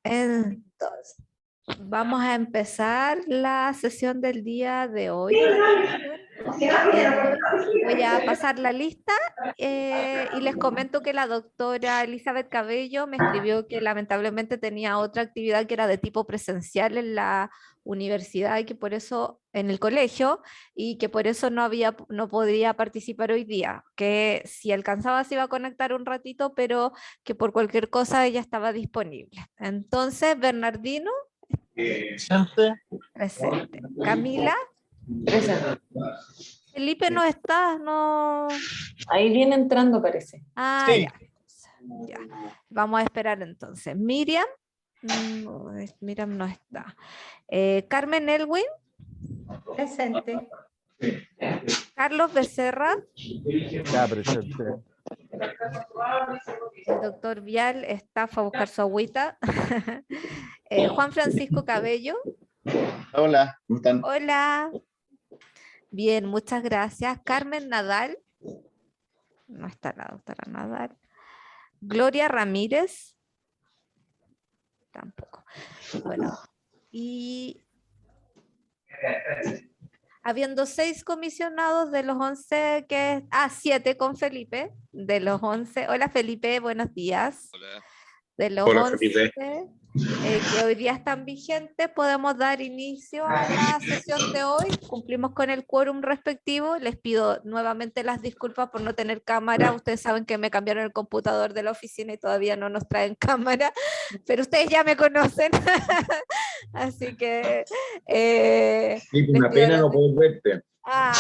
Entonces, vamos a empezar la sesión del día de hoy de la comisión. Voy a pasar la lista y les comento que la doctora Elizabeth Cabello me escribió que lamentablemente tenía otra actividad que era de tipo presencial en la universidad y que por eso en el colegio y que por eso no podría participar hoy día, que si alcanzaba se iba a conectar un ratito, pero que por cualquier cosa ella estaba disponible. Entonces, Bernardino, Presente. presente. Camila, Presente. Felipe no está, no. Ahí viene entrando, parece. Ah, Sí. ya. Vamos a esperar entonces. Miriam, Miriam no está. Carmen Elwin, Presente. Carlos Becerra, Ya, presente. el doctor Vial está, fue a buscar su agüita. Juan Francisco Cabello. Hola, ¿cómo están? Hola. Bien, muchas gracias. Carmen Nadal. No está la doctora Nadal. Gloria Ramírez. Tampoco. Bueno, y habiendo 6 comisionados de los 11 que... 7 con Felipe, de los 11. Hola Felipe, buenos días. Hola. De los Hola, 11 Felipe. que hoy día están vigentes, podemos dar inicio a la sesión de hoy. Cumplimos con el quórum respectivo. Les pido nuevamente las disculpas por no tener cámara. Ustedes saben que me cambiaron el computador de la oficina y todavía no nos traen cámara, pero ustedes ya me conocen. Así que... Sí, les una pido pena las no poder verte. Ah.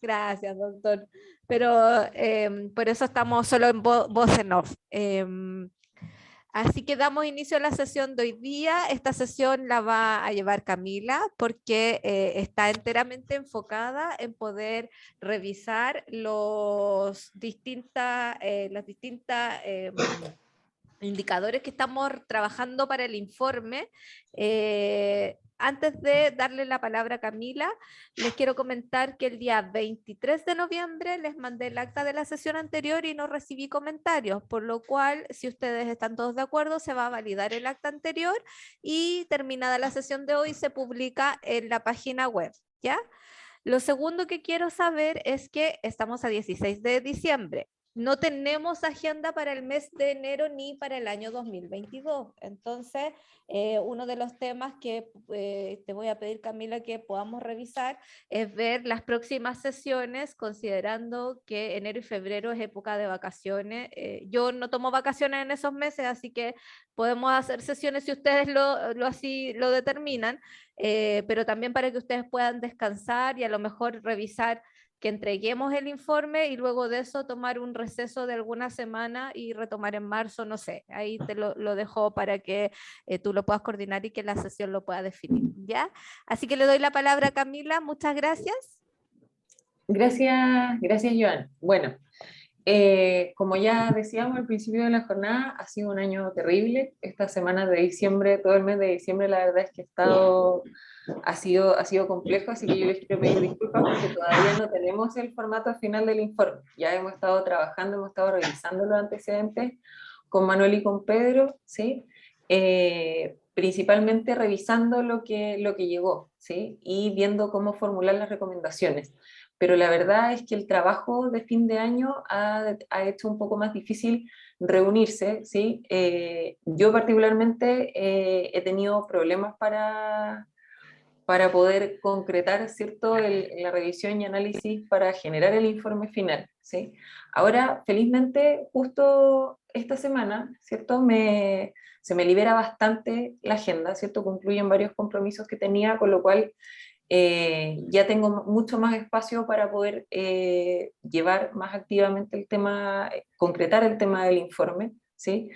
Gracias, doctor. Pero por eso estamos solo en voz en off. Así que damos inicio a la sesión de hoy día. Esta sesión la va a llevar Camila porque está enteramente enfocada en poder revisar las distintas indicadores que estamos trabajando para el informe. Antes de darle la palabra a Camila, les quiero comentar que el día 23 de noviembre les mandé el acta de la sesión anterior y no recibí comentarios, por lo cual, si ustedes están todos de acuerdo, se va a validar el acta anterior y terminada la sesión de hoy se publica en la página web, ¿ya? Lo segundo que quiero saber es que estamos a 16 de diciembre. No tenemos agenda para el mes de enero ni para el año 2022. Entonces, uno de los temas que te voy a pedir, Camila, que podamos revisar es ver las próximas sesiones, considerando que enero y febrero es época de vacaciones. Yo no tomo vacaciones en esos meses, así que podemos hacer sesiones si ustedes así lo determinan, pero también para que ustedes puedan descansar y a lo mejor revisar que entreguemos el informe y luego de eso tomar un receso de alguna semana y retomar en marzo, no sé, ahí te lo dejo para que tú lo puedas coordinar y que la sesión lo pueda definir, ¿ya? Así que le doy la palabra a Camila, muchas gracias. Gracias, Joan. Bueno, como ya decíamos al principio de la jornada, ha sido un año terrible. Esta semana de diciembre, todo el mes de diciembre, la verdad es que ha sido complejo, así que yo les quiero pedir disculpas porque todavía no tenemos el formato final del informe. Ya hemos estado trabajando, hemos estado revisando los antecedentes con Manuel y con Pedro, ¿sí? Principalmente revisando lo que llegó, ¿sí? Y viendo cómo formular las recomendaciones. Pero la verdad es que el trabajo de fin de año ha hecho un poco más difícil reunirse, ¿sí? Yo particularmente he tenido problemas para poder concretar, ¿cierto?, la revisión y análisis para generar el informe final, ¿sí? Ahora, felizmente, justo esta semana, ¿cierto?, se me libera bastante la agenda, ¿cierto?, concluyen varios compromisos que tenía, con lo cual ya tengo mucho más espacio para poder llevar más activamente el tema, concretar el tema del informe, ¿sí?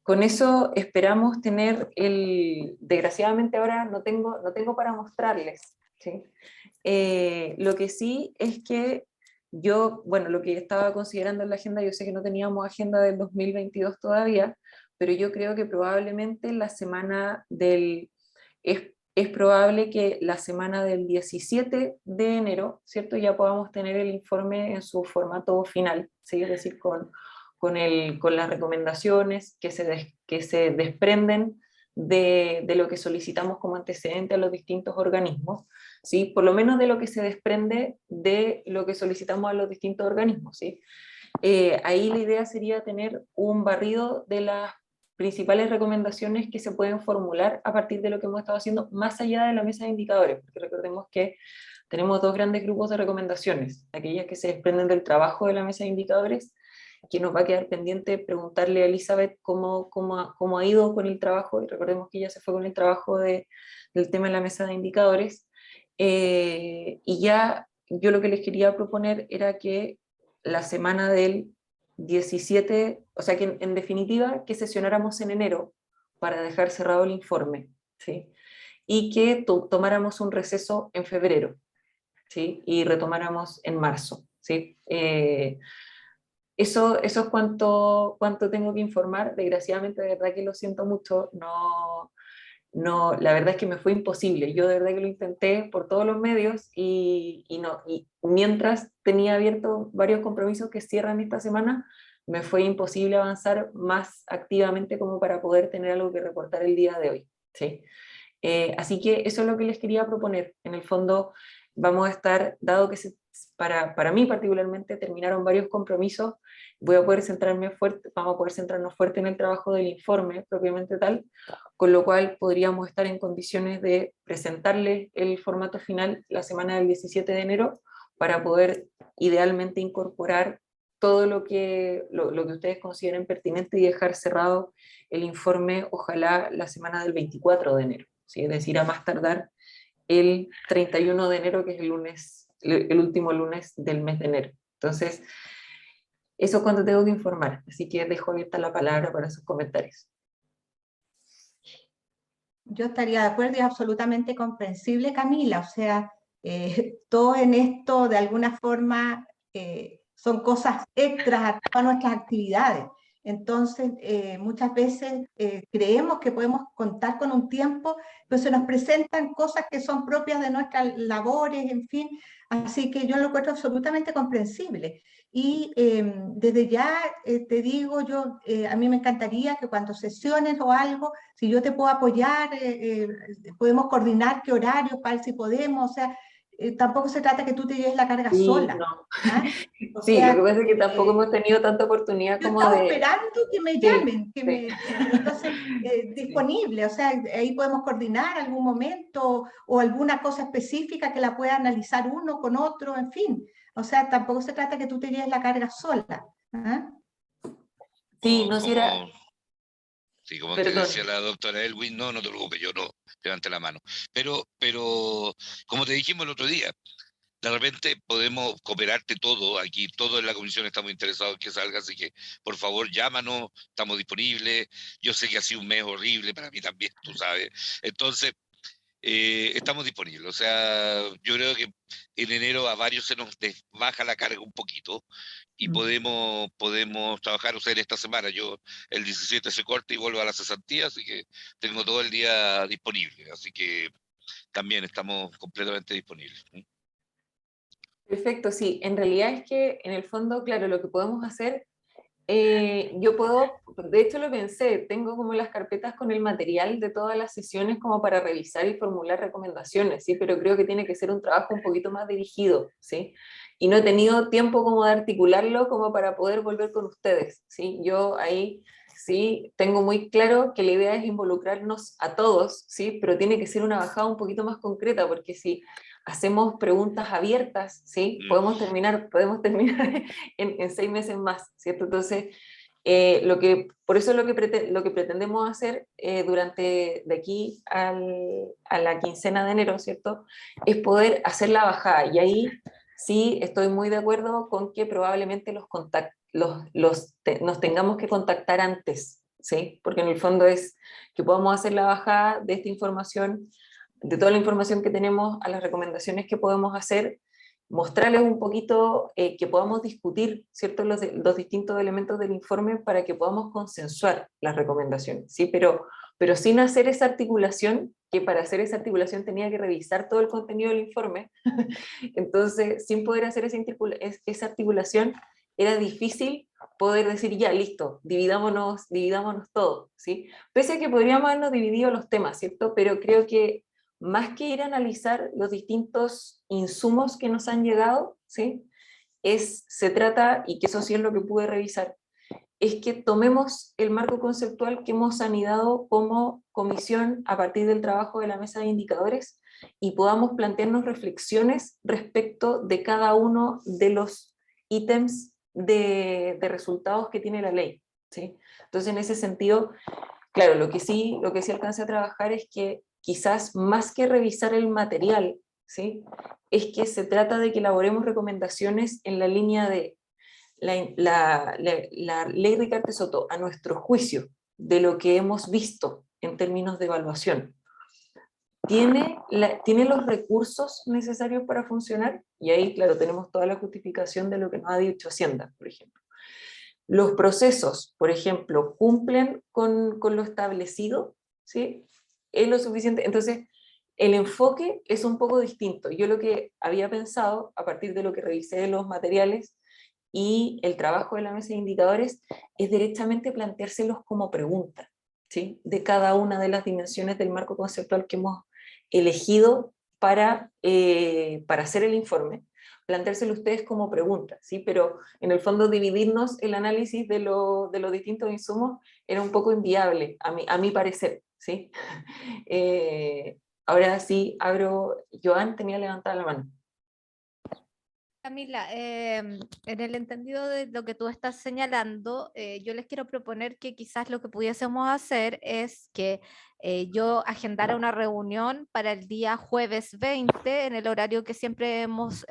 Con eso esperamos tener desgraciadamente ahora no tengo para mostrarles, ¿sí? Lo que sí es que yo, bueno, lo que estaba considerando en la agenda, yo sé que no teníamos agenda del 2022 todavía, pero yo creo que probablemente es probable que la semana del 17 de enero, ¿cierto? Ya podamos tener el informe en su formato final, ¿sí? Es decir, con con las recomendaciones que se desprenden de lo que solicitamos como antecedente a los distintos organismos, ¿sí? Por lo menos de lo que se desprende de lo que solicitamos a los distintos organismos, ¿sí? Ahí la idea sería tener un barrido de las principales recomendaciones que se pueden formular a partir de lo que hemos estado haciendo, más allá de la mesa de indicadores, porque recordemos que tenemos dos grandes grupos de recomendaciones, aquellas que se desprenden del trabajo de la mesa de indicadores, que nos va a quedar pendiente preguntarle a Elizabeth cómo ha ido con el trabajo, y recordemos que ella se fue con el trabajo del tema de la mesa de indicadores, y ya yo lo que les quería proponer era que la semana del 17, o sea que en definitiva que sesionáramos en enero para dejar cerrado el informe, ¿sí? Y que tomáramos un receso en febrero, ¿sí? Y retomáramos en marzo, ¿sí? Eso es cuanto tengo que informar. Desgraciadamente, de verdad que lo siento mucho, no, la verdad es que me fue imposible. Yo de verdad que lo intenté por todos los medios y mientras tenía abiertos varios compromisos que cierran esta semana, me fue imposible avanzar más activamente como para poder tener algo que reportar el día de hoy, ¿sí? Así que eso es lo que les quería proponer. En el fondo vamos a estar, dado que para mí particularmente terminaron varios compromisos, vamos a poder centrarnos fuerte en el trabajo del informe propiamente tal, con lo cual podríamos estar en condiciones de presentarles el formato final la semana del 17 de enero para poder idealmente incorporar todo lo que ustedes consideren pertinente y dejar cerrado el informe, ojalá la semana del 24 de enero, ¿sí? Es decir, a más tardar el 31 de enero, que es el último lunes del mes de enero. Entonces, eso es cuando tengo que informar, así que dejo abierta la palabra para sus comentarios. Yo estaría de acuerdo y es absolutamente comprensible, Camila. O sea, todo en esto de alguna forma son cosas extras a todas nuestras actividades. Entonces, muchas veces creemos que podemos contar con un tiempo, pero se nos presentan cosas que son propias de nuestras labores, en fin. Así que yo lo encuentro absolutamente comprensible. Y desde ya te digo, a mí me encantaría que cuando sesiones o algo, si yo te puedo apoyar, podemos coordinar qué horario, para ver si podemos. O sea, tampoco se trata que tú te lleves la carga Sí, sola. no. ¿Ah? O Sí, sea, lo que pasa es que tampoco hemos tenido tanta oportunidad yo como estaba de... esperando que me Sí, llamen, sí. entonces, disponible. O sea, ahí podemos coordinar algún momento o alguna cosa específica que la pueda analizar uno con otro, en fin. O sea, tampoco se trata que tú te lleves la carga sola. ¿Ah? Sí, no, si era... Sí, como te Perdón. decía la doctora Elwin, no te preocupes, yo no levanté la mano. Pero, como te dijimos el otro día, de repente podemos cooperarte todo, aquí todos en la comisión estamos interesados en que salga, así que por favor llámanos, estamos disponibles. Yo sé que ha sido un mes horrible para mí también, tú sabes. Entonces, estamos disponibles. O sea, yo creo que en enero a varios se nos baja la carga un poquito y podemos trabajar, o sea, en esta semana. Yo el 17 se corta y vuelvo a la cesantía, así que tengo todo el día disponible. Así que también estamos completamente disponibles. Perfecto, sí. En realidad es que en el fondo, claro, lo que podemos hacer, de hecho lo pensé, tengo como las carpetas con el material de todas las sesiones como para revisar y formular recomendaciones, ¿sí? Pero creo que tiene que ser un trabajo un poquito más dirigido, ¿sí? Y no he tenido tiempo como de articularlo como para poder volver con ustedes, ¿sí? Yo ahí sí tengo muy claro que la idea es involucrarnos a todos, ¿sí? Pero tiene que ser una bajada un poquito más concreta, porque si hacemos preguntas abiertas, ¿sí? Podemos terminar en 6 meses más, ¿cierto? Entonces, por eso lo que pretendemos hacer durante de aquí a la quincena de enero, ¿cierto? Es poder hacer la bajada, y ahí sí estoy muy de acuerdo con que probablemente nos tengamos que contactar antes, ¿sí? Porque en el fondo es que podamos hacer la bajada de esta información, de toda la información que tenemos, a las recomendaciones que podemos hacer, mostrarles un poquito, que podamos discutir, ¿cierto?, los distintos elementos del informe para que podamos consensuar las recomendaciones, ¿sí? Pero sin hacer esa articulación, que para hacer esa articulación tenía que revisar todo el contenido del informe. Entonces, sin poder hacer esa articulación, era difícil poder decir, ya, listo, dividámonos todo, ¿sí? Pese a que podríamos habernos dividido los temas, ¿cierto? Pero creo que más que ir a analizar los distintos insumos que nos han llegado, ¿sí? Se trata, y que eso sí es lo que pude revisar, es que tomemos el marco conceptual que hemos anidado como comisión a partir del trabajo de la mesa de indicadores y podamos plantearnos reflexiones respecto de cada uno de los ítems de resultados que tiene la ley, ¿sí? Entonces, en ese sentido, claro, lo que sí alcancé a trabajar es que quizás más que revisar el material, ¿sí? Es que se trata de que elaboremos recomendaciones en la línea de la ley Ricardo Soto, a nuestro juicio, de lo que hemos visto en términos de evaluación, ¿tiene los recursos necesarios para funcionar? Y ahí, claro, tenemos toda la justificación de lo que nos ha dicho Hacienda, por ejemplo. Los procesos, por ejemplo, cumplen con lo establecido, ¿sí? ¿Es lo suficiente? Entonces, el enfoque es un poco distinto. Yo lo que había pensado, a partir de lo que revisé de los materiales y el trabajo de la mesa de indicadores, es directamente planteárselos como pregunta, ¿sí? De cada una de las dimensiones del marco conceptual que hemos elegido para hacer el informe, planteárselo ustedes como pregunta, ¿sí? Pero en el fondo dividirnos el análisis de los distintos insumos era un poco inviable, a mi parecer, ¿sí? Ahora sí, Joan tenía levantada la mano. Camila, en el entendido de lo que tú estás señalando, yo les quiero proponer que quizás lo que pudiésemos hacer es que yo agendara una reunión para el día jueves 20 en el horario que siempre hemos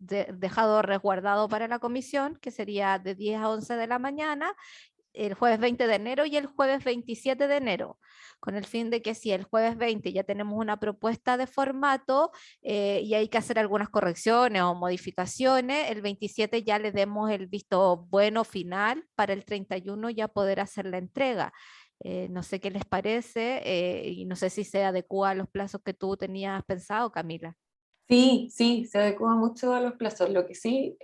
dejado resguardado para la comisión, que sería de 10 a 11 de la mañana, el jueves 20 de enero y el jueves 27 de enero, con el fin de que si el jueves 20 ya tenemos una propuesta de formato y hay que hacer algunas correcciones o modificaciones, el 27 ya le demos el visto bueno final para el 31 ya poder hacer la entrega. No sé qué les parece y no sé si se adecua a los plazos que tú tenías pensado, Camila. Sí, se adecua mucho a los plazos. Lo que sí,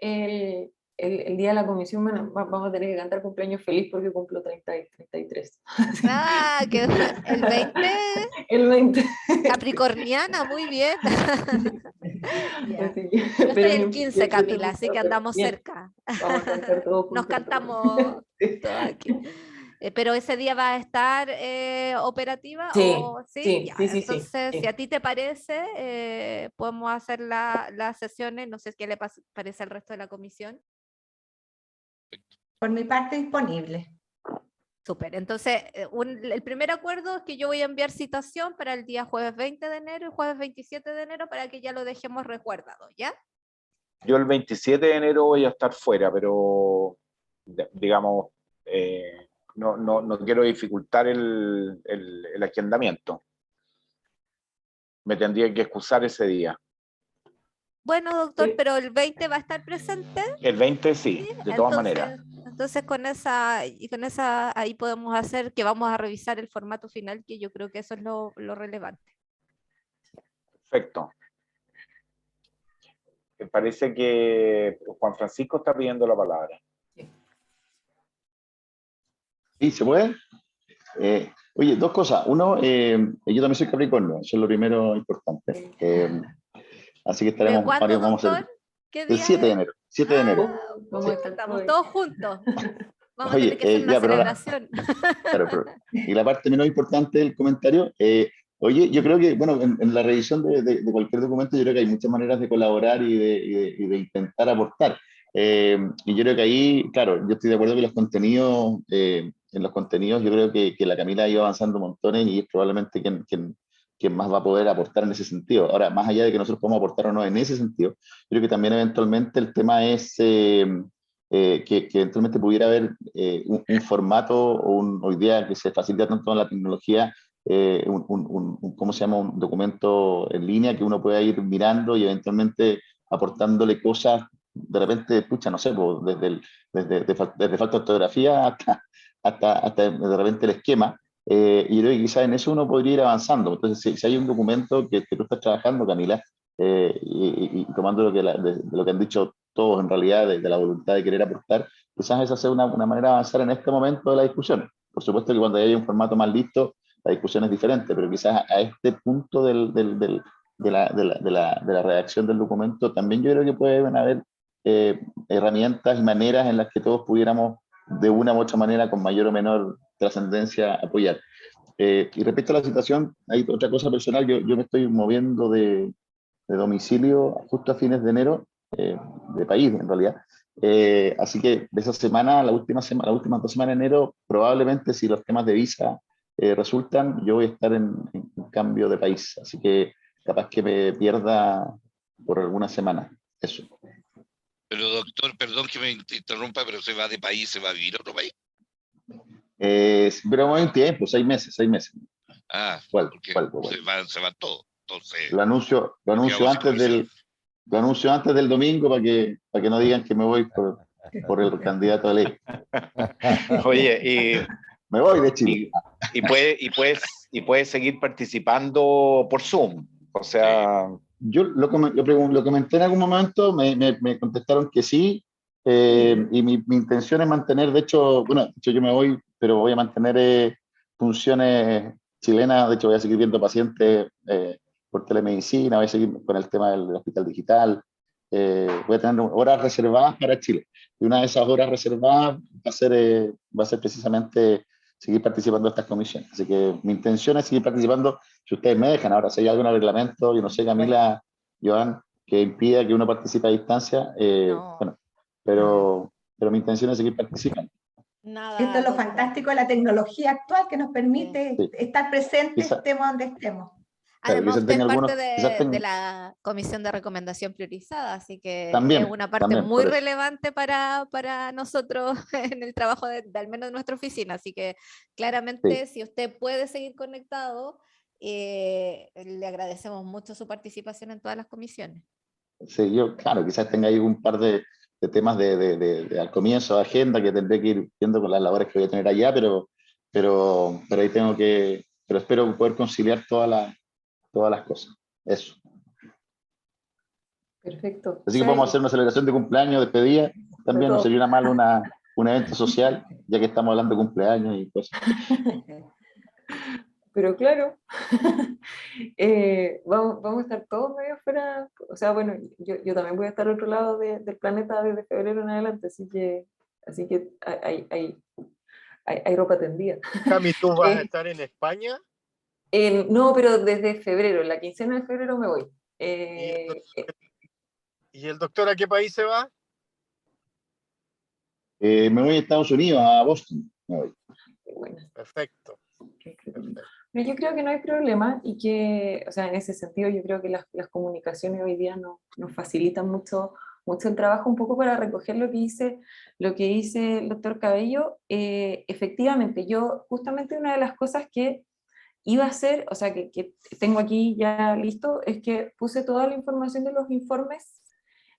el día de la comisión vamos a tener que cantar cumpleaños feliz porque cumplo 30 y 33. Ah, que el 20, El 20. capricorniana, muy bien. Ya. Así que, Yo soy el 15, Camila, así que andamos bien, cerca. vamos a cantar todos Nos juntos. cantamos todos aquí. Pero ese día va a estar operativa Sí, o sí, sí, ya. sí, sí, Entonces, sí. si a ti te parece, podemos hacer las sesiones. No sé qué le parece al resto de la comisión. Por mi parte, disponible. Súper. Entonces, el primer acuerdo es que yo voy a enviar citación para el día jueves 20 de enero y jueves 27 de enero para que ya lo dejemos resguardado, ¿ya? Yo el 27 de enero voy a estar fuera, pero digamos, no quiero dificultar el agendamiento. Me tendría que excusar ese día. Bueno, doctor, Sí. pero el 20 va a estar presente. El 20 sí, de todas maneras. Entonces con esa ahí podemos hacer que vamos a revisar el formato final, que yo creo que eso es lo relevante. Perfecto. Me parece que Juan Francisco está pidiendo la palabra. ¿Sí se puede? Oye, dos cosas. Uno, yo también soy Capricornio, eso es lo primero importante. Así que ¿De estaremos cuándo, varios, vamos a doctor? ser ¿Qué el día 7 de es? enero. 7 de enero. Vamos a estar Estamos todos juntos. Vamos a Oye, tener que hacer una ya, pero celebración. claro, y la parte menos importante del comentario, oye, yo creo que, bueno, en la revisión de cualquier documento, yo creo que hay muchas maneras de colaborar y de intentar aportar. Y yo creo que ahí, claro, yo estoy de acuerdo que los contenidos, en los contenidos, yo creo que la Camila ha ido avanzando montones y es probablemente quien más va a poder aportar en ese sentido. Ahora, más allá de que nosotros podamos aportar o no en ese sentido, yo creo que también eventualmente el tema es que eventualmente pudiera haber un formato o hoy día que se facilita tanto en la tecnología, ¿cómo se llama? Un documento en línea que uno pueda ir mirando y eventualmente aportándole cosas, de repente, pucha, no sé, pues, desde falta de ortografía hasta de repente el esquema. Y yo creo que quizás en eso uno podría ir avanzando. Entonces, si hay un documento que tú estás trabajando, Camila, y tomando de lo que han dicho todos en realidad, de la voluntad de querer aportar, quizás esa sea una manera de avanzar en este momento de la discusión. Por supuesto que cuando haya un formato más listo, la discusión es diferente, pero quizás a este punto de la redacción del documento, también yo creo que pueden haber herramientas y maneras en las que todos pudiéramos, de una u otra manera, con mayor o menor trascendencia, apoyar. Y respecto a la situación, hay otra cosa personal, yo me estoy moviendo de domicilio justo a fines de enero, de país en realidad. Así que de esa semana, las últimas 2 semanas de enero, probablemente si los temas de visa resultan, yo voy a estar en cambio de país. Así que capaz que me pierda por alguna semana. Eso. Pero doctor, perdón que me interrumpa, pero se va de país, se va a vivir a otro país. Pero hay un tiempo, 6 meses, 6 meses. Ah, ¿Cuál? porque ¿Cuál? se va todo. Entonces, Lo anuncio quedamos sin comisión. lo anuncio antes del domingo para que no digan que me voy por el candidato de ley. Oye, Me voy de Chile. y puedes seguir participando por Zoom. O sea, Yo lo comenté en algún momento, me contestaron que sí, y mi intención es mantener, de hecho, yo me voy, pero voy a mantener funciones chilenas, de hecho voy a seguir viendo pacientes por telemedicina, voy a seguir con el tema del hospital digital, voy a tener horas reservadas para Chile, y una de esas horas reservadas va a ser precisamente seguir participando de estas comisiones, así que mi intención es seguir participando si ustedes me dejan. Ahora, si hay algún reglamento, yo no sé, Camila, Joan, que impida que uno participe a distancia, No. bueno, pero mi intención es seguir participando. Nada. Esto es lo doctor. fantástico de la tecnología actual que nos permite Sí. estar presentes, Quizá- estemos donde estemos. Claro, Además, quizás usted es tenga parte algunos, quizás de tenga, la comisión de recomendación priorizada, así que es también, una parte muy por eso. relevante para nosotros en el trabajo de al menos de nuestra oficina. Así que claramente, Sí, si usted puede seguir conectado, le agradecemos mucho su participación en todas las comisiones. sí, yo, claro, quizás tenga ahí un par de temas al comienzo de agenda que tendré que ir viendo con las labores que voy a tener allá, pero ahí pero espero poder conciliar todas las cosas. Eso. Perfecto. Así que vamos a hacer una celebración de cumpleaños, despedida. También no sería mal un evento social, ya que estamos hablando de cumpleaños y cosas. Pero claro, vamos a estar todos medio fuera, o sea, bueno, yo también voy a estar al otro lado del planeta desde febrero en adelante, así que hay ropa tendida. Cami, ¿tú vas a estar en España? No, pero desde febrero, la quincena de febrero me voy. ¿Y el doctor a qué país se va? Me voy a Estados Unidos, a Boston. Me voy. Bueno, Perfecto. pero yo creo que no hay problema y que, o sea, en ese sentido yo creo que las comunicaciones hoy día nos facilitan mucho el trabajo, un poco para recoger lo que dice el doctor Cabello. Efectivamente, yo justamente una de las cosas que iba a hacer, o sea, que tengo aquí ya listo, es que puse toda la información de los informes,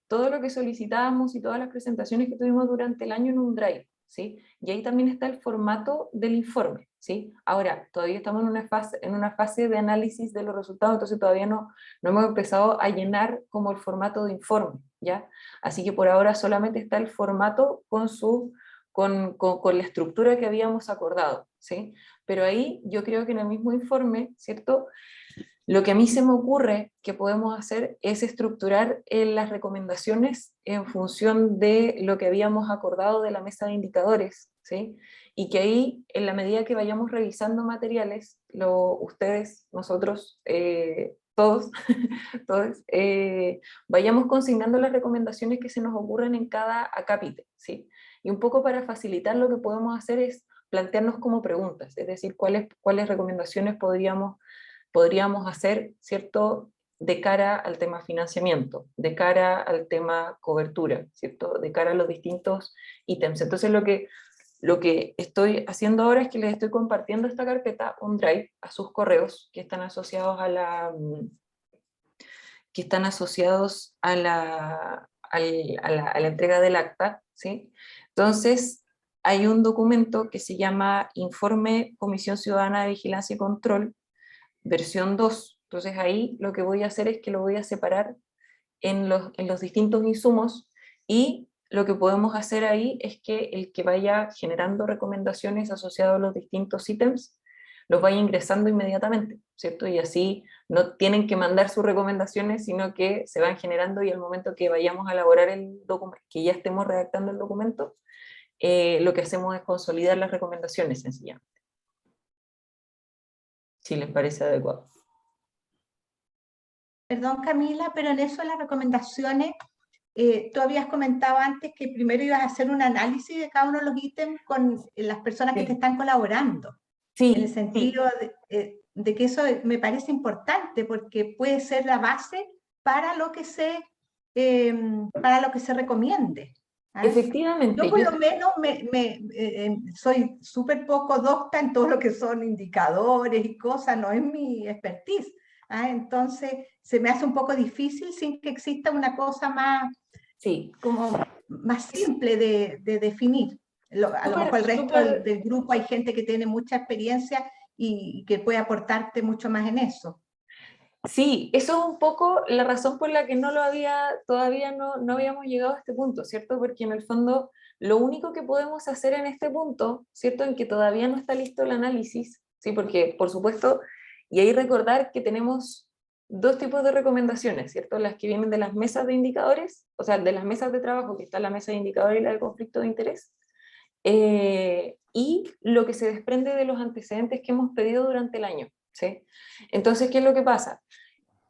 todo lo que solicitábamos y todas las presentaciones que tuvimos durante el año en un drive, ¿sí? Y ahí también está el formato del informe, ¿sí? Ahora, todavía estamos en una fase de análisis de los resultados, entonces todavía no hemos empezado a llenar como el formato de informe, ¿ya? Así que por ahora solamente está el formato con la estructura que habíamos acordado, ¿sí? Pero ahí yo creo que en el mismo informe, ¿cierto? Lo que a mí se me ocurre que podemos hacer es estructurar las recomendaciones en función de lo que habíamos acordado de la mesa de indicadores, ¿sí? Y que ahí, en la medida que vayamos revisando materiales, ustedes, nosotros, todos, todos vayamos consignando las recomendaciones que se nos ocurren en cada acápite, ¿sí? Y un poco para facilitar lo que podemos hacer es plantearnos como preguntas, es decir, cuáles recomendaciones podríamos hacer, ¿cierto?, de cara al tema financiamiento, de cara al tema cobertura, ¿cierto?, de cara a los distintos ítems. Entonces lo que estoy haciendo ahora es que les estoy compartiendo esta carpeta, un drive, a sus correos que están asociados a la entrega del acta, ¿sí? Entonces, hay un documento que se llama Informe Comisión Ciudadana de Vigilancia y Control, versión 2. Entonces ahí lo que voy a hacer es que lo voy a separar en los distintos insumos y lo que podemos hacer ahí es que el que vaya generando recomendaciones asociadas a los distintos ítems los vaya ingresando inmediatamente, ¿cierto? Y así no tienen que mandar sus recomendaciones, sino que se van generando y al momento que vayamos a elaborar el documento, que ya estemos redactando el documento, lo que hacemos es consolidar las recomendaciones sencillamente. Si les parece adecuado. Perdón, Camila, pero en eso de las recomendaciones, tú habías comentado antes que primero ibas a hacer un análisis de cada uno de los ítems con las personas que te están colaborando. En el sentido de que eso me parece importante porque puede ser la base para lo que se recomiende. ¿Ah? Efectivamente. Yo por lo menos soy súper poco docta en todo lo que son indicadores y cosas, no es mi expertise. ¿Ah? Entonces se me hace un poco difícil sin que exista una cosa más, como más simple de definir. A lo mejor el resto del grupo hay gente que tiene mucha experiencia y que puede aportarte mucho más en eso. Sí, eso es un poco la razón por la que todavía no habíamos llegado a este punto, ¿cierto? Porque en el fondo lo único que podemos hacer en este punto, ¿cierto? En que todavía no está listo el análisis, ¿sí? Porque, por supuesto, y ahí recordar que tenemos dos tipos de recomendaciones, ¿cierto? Las que vienen de las mesas de indicadores, o sea, de las mesas de trabajo, que está la mesa de indicadores y la de conflicto de interés, y lo que se desprende de los antecedentes que hemos pedido durante el año, ¿sí? Entonces, ¿qué es lo que pasa?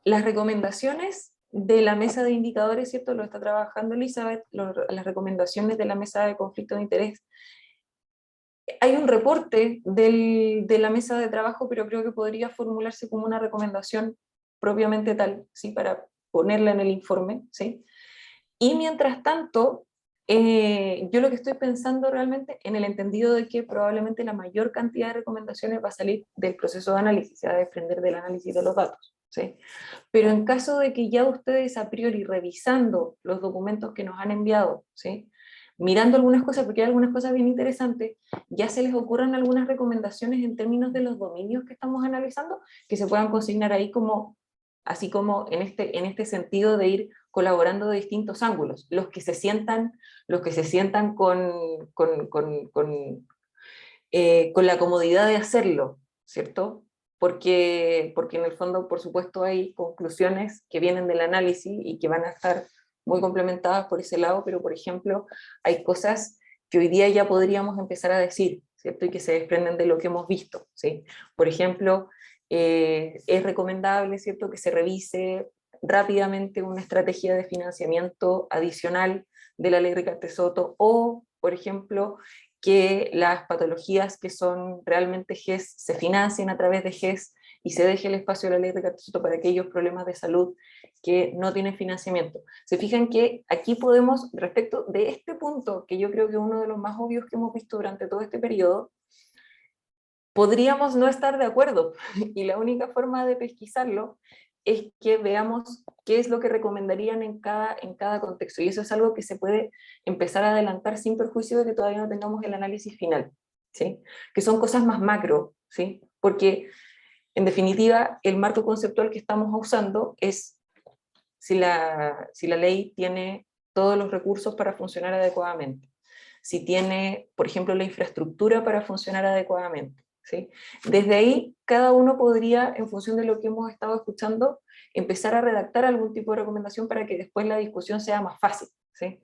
Las recomendaciones de la mesa de indicadores, ¿cierto? Lo está trabajando Elizabeth, las recomendaciones de la mesa de conflicto de interés. Hay un reporte de la mesa de trabajo, pero creo que podría formularse como una recomendación propiamente tal, ¿sí? Para ponerla en el informe, ¿sí? Y mientras tanto, yo lo que estoy pensando realmente en el entendido de que probablemente la mayor cantidad de recomendaciones va a salir del proceso de análisis, se va a desprender del análisis de los datos, ¿sí? Pero en caso de que ya ustedes a priori revisando los documentos que nos han enviado, ¿sí? Mirando algunas cosas, porque hay algunas cosas bien interesantes, ya se les ocurran algunas recomendaciones en términos de los dominios que estamos analizando, que se puedan consignar ahí como, así como en este sentido de ir colaborando de distintos ángulos, los que se sientan con la comodidad de hacerlo, ¿cierto? Porque en el fondo, por supuesto, hay conclusiones que vienen del análisis y que van a estar muy complementadas por ese lado, pero por ejemplo, hay cosas que hoy día ya podríamos empezar a decir, ¿cierto? Y que se desprenden de lo que hemos visto, ¿sí? Por ejemplo, es recomendable, ¿cierto?, que se revise rápidamente una estrategia de financiamiento adicional de la ley Ricardo Soto, o, por ejemplo, que las patologías que son realmente GES se financien a través de GES y se deje el espacio de la ley Ricardo Soto para aquellos problemas de salud que no tienen financiamiento. Se fijan que aquí podemos, respecto de este punto, que yo creo que es uno de los más obvios que hemos visto durante todo este periodo, podríamos no estar de acuerdo, y la única forma de pesquisarlo es que veamos qué es lo que recomendarían en cada contexto, y eso es algo que se puede empezar a adelantar sin perjuicio de que todavía no tengamos el análisis final, ¿sí? Que son cosas más macro, ¿sí? Porque en definitiva el marco conceptual que estamos usando es si la ley tiene todos los recursos para funcionar adecuadamente, si tiene, por ejemplo, la infraestructura para funcionar adecuadamente, ¿sí? Desde ahí, cada uno podría, en función de lo que hemos estado escuchando, empezar a redactar algún tipo de recomendación para que después la discusión sea más fácil, ¿sí?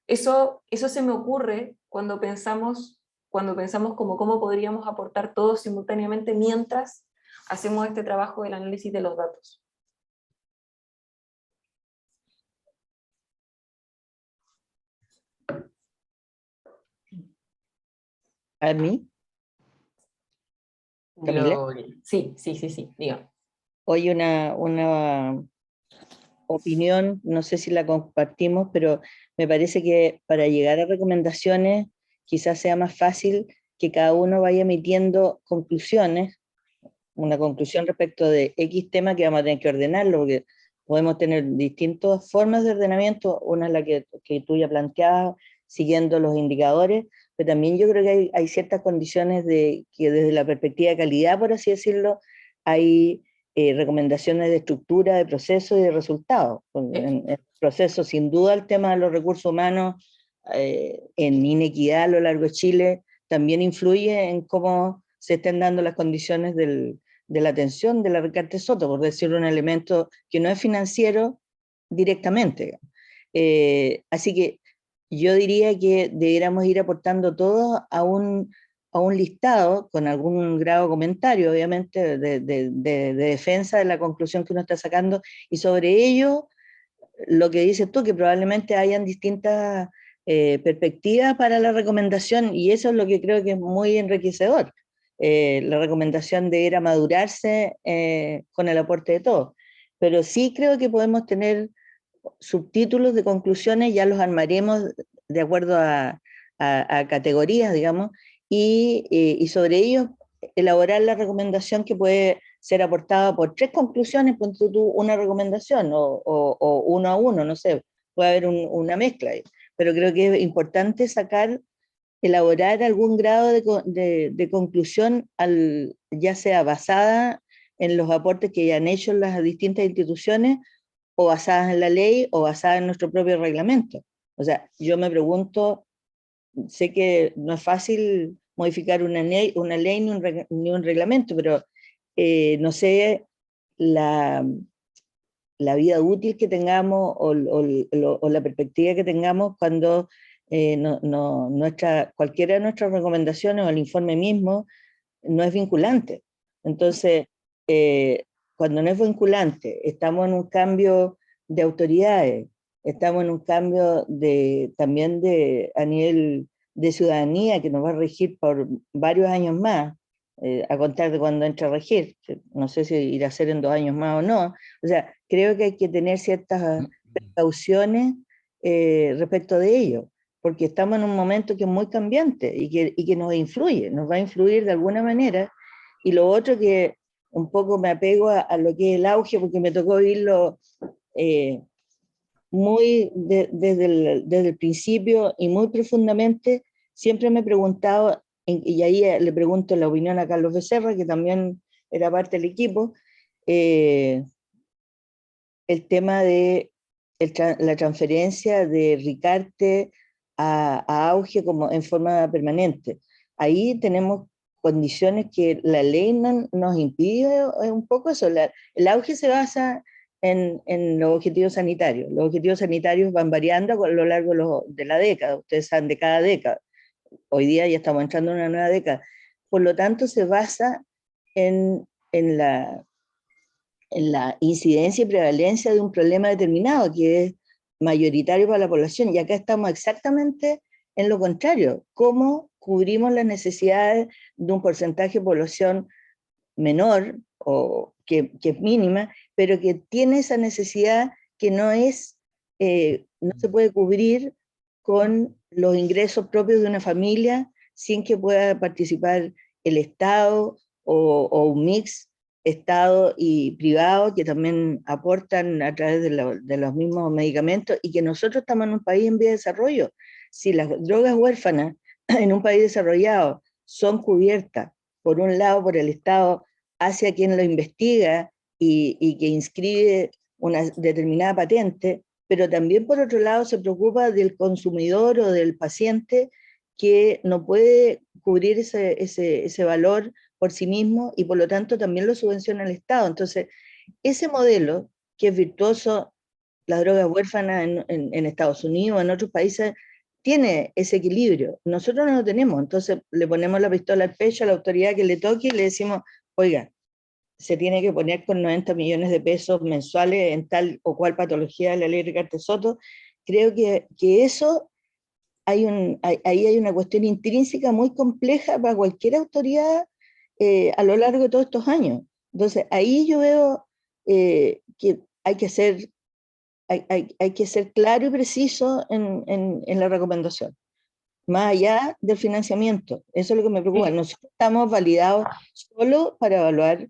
Eso se me ocurre cuando pensamos como cómo podríamos aportar todos simultáneamente mientras hacemos este trabajo del análisis de los datos. ¿A mí? ¿Camila? Sí, diga. Hoy una opinión, no sé si la compartimos, pero me parece que para llegar a recomendaciones quizás sea más fácil que cada uno vaya emitiendo conclusiones, una conclusión respecto de X tema que vamos a tener que ordenarlo, porque podemos tener distintas formas de ordenamiento, una es la que tú ya planteabas, siguiendo los indicadores, pero también yo creo que hay ciertas condiciones que desde la perspectiva de calidad, por así decirlo, hay recomendaciones de estructura, de proceso y de resultados. En el proceso, sin duda, el tema de los recursos humanos en inequidad a lo largo de Chile, también influye en cómo se estén dando las condiciones de la atención de la Ricardo Soto, por decir un elemento que no es financiero directamente. Así que yo diría que debiéramos ir aportando todo a un listado con algún grado de comentario, obviamente, de defensa de la conclusión que uno está sacando, y sobre ello, lo que dices tú, que probablemente hayan distintas perspectivas para la recomendación, y eso es lo que creo que es muy enriquecedor. La recomendación debiera madurarse con el aporte de todos, pero sí creo que podemos tener subtítulos de conclusiones, ya los armaremos de acuerdo a categorías, digamos, y sobre ellos elaborar la recomendación que puede ser aportada por 3 conclusiones, ponte tú una recomendación, o 1 a 1, no sé, puede haber una mezcla ahí, pero creo que es importante elaborar algún grado de conclusión, ya sea basada en los aportes que ya han hecho las distintas instituciones, o basadas en la ley, o basadas en nuestro propio reglamento. O sea, yo me pregunto, sé que no es fácil modificar una ley ni un reglamento, pero no sé la vida útil que tengamos o la perspectiva que tengamos cuando cualquiera de nuestras recomendaciones o el informe mismo no es vinculante. Entonces, cuando no es vinculante, estamos en un cambio de autoridades, estamos en un cambio también a nivel de ciudadanía que nos va a regir por varios años más, a contar de cuando entre a regir. No sé si irá a ser en 2 años más o no. O sea, creo que hay que tener ciertas precauciones respecto de ello, porque estamos en un momento que es muy cambiante y que nos va a influir de alguna manera. Y lo otro, que un poco me apego a lo que es el auge, porque me tocó vivirlo muy desde el principio y muy profundamente. Siempre me he preguntado, y ahí le pregunto la opinión a Carlos Becerra, que también era parte del equipo, el tema de la transferencia de Ricarte a Auge como en forma permanente. Ahí tenemos condiciones que la ley nos impide un poco eso. El Auge se basa en los objetivos sanitarios. Los objetivos sanitarios van variando a lo largo de la década. Ustedes saben, de cada década. Hoy día ya estamos entrando en una nueva década. Por lo tanto, se basa en la incidencia y prevalencia de un problema determinado, que es mayoritario para la población. Y acá estamos exactamente en lo contrario. ¿Cómo cubrimos las necesidades de un porcentaje de población menor, o que es mínima, pero que tiene esa necesidad que no se puede cubrir con los ingresos propios de una familia, sin que pueda participar el Estado o un mix Estado y privado, que también aportan a través de los mismos medicamentos, y que nosotros estamos en un país en vía de desarrollo. Si las drogas huérfanas en un país desarrollado son cubiertas, por un lado, por el Estado, hacia quien lo investiga y que inscribe una determinada patente, pero también por otro lado se preocupa del consumidor o del paciente, que no puede cubrir ese valor por sí mismo, y por lo tanto también lo subvenciona el Estado. Entonces, ese modelo, que es virtuoso, las drogas huérfanas en Estados Unidos, en otros países, tiene ese equilibrio. Nosotros no lo tenemos. Entonces le ponemos la pistola al pecho a la autoridad que le toque y le decimos, oiga, se tiene que poner con 90 millones de pesos mensuales en tal o cual patología de la ley Ricardo Soto. Creo que eso ahí hay una cuestión intrínseca muy compleja para cualquier autoridad a lo largo de todos estos años. Entonces, ahí yo veo que hay que ser claro y preciso en la recomendación, más allá del financiamiento. Eso es lo que me preocupa. Nosotros estamos validados solo para evaluar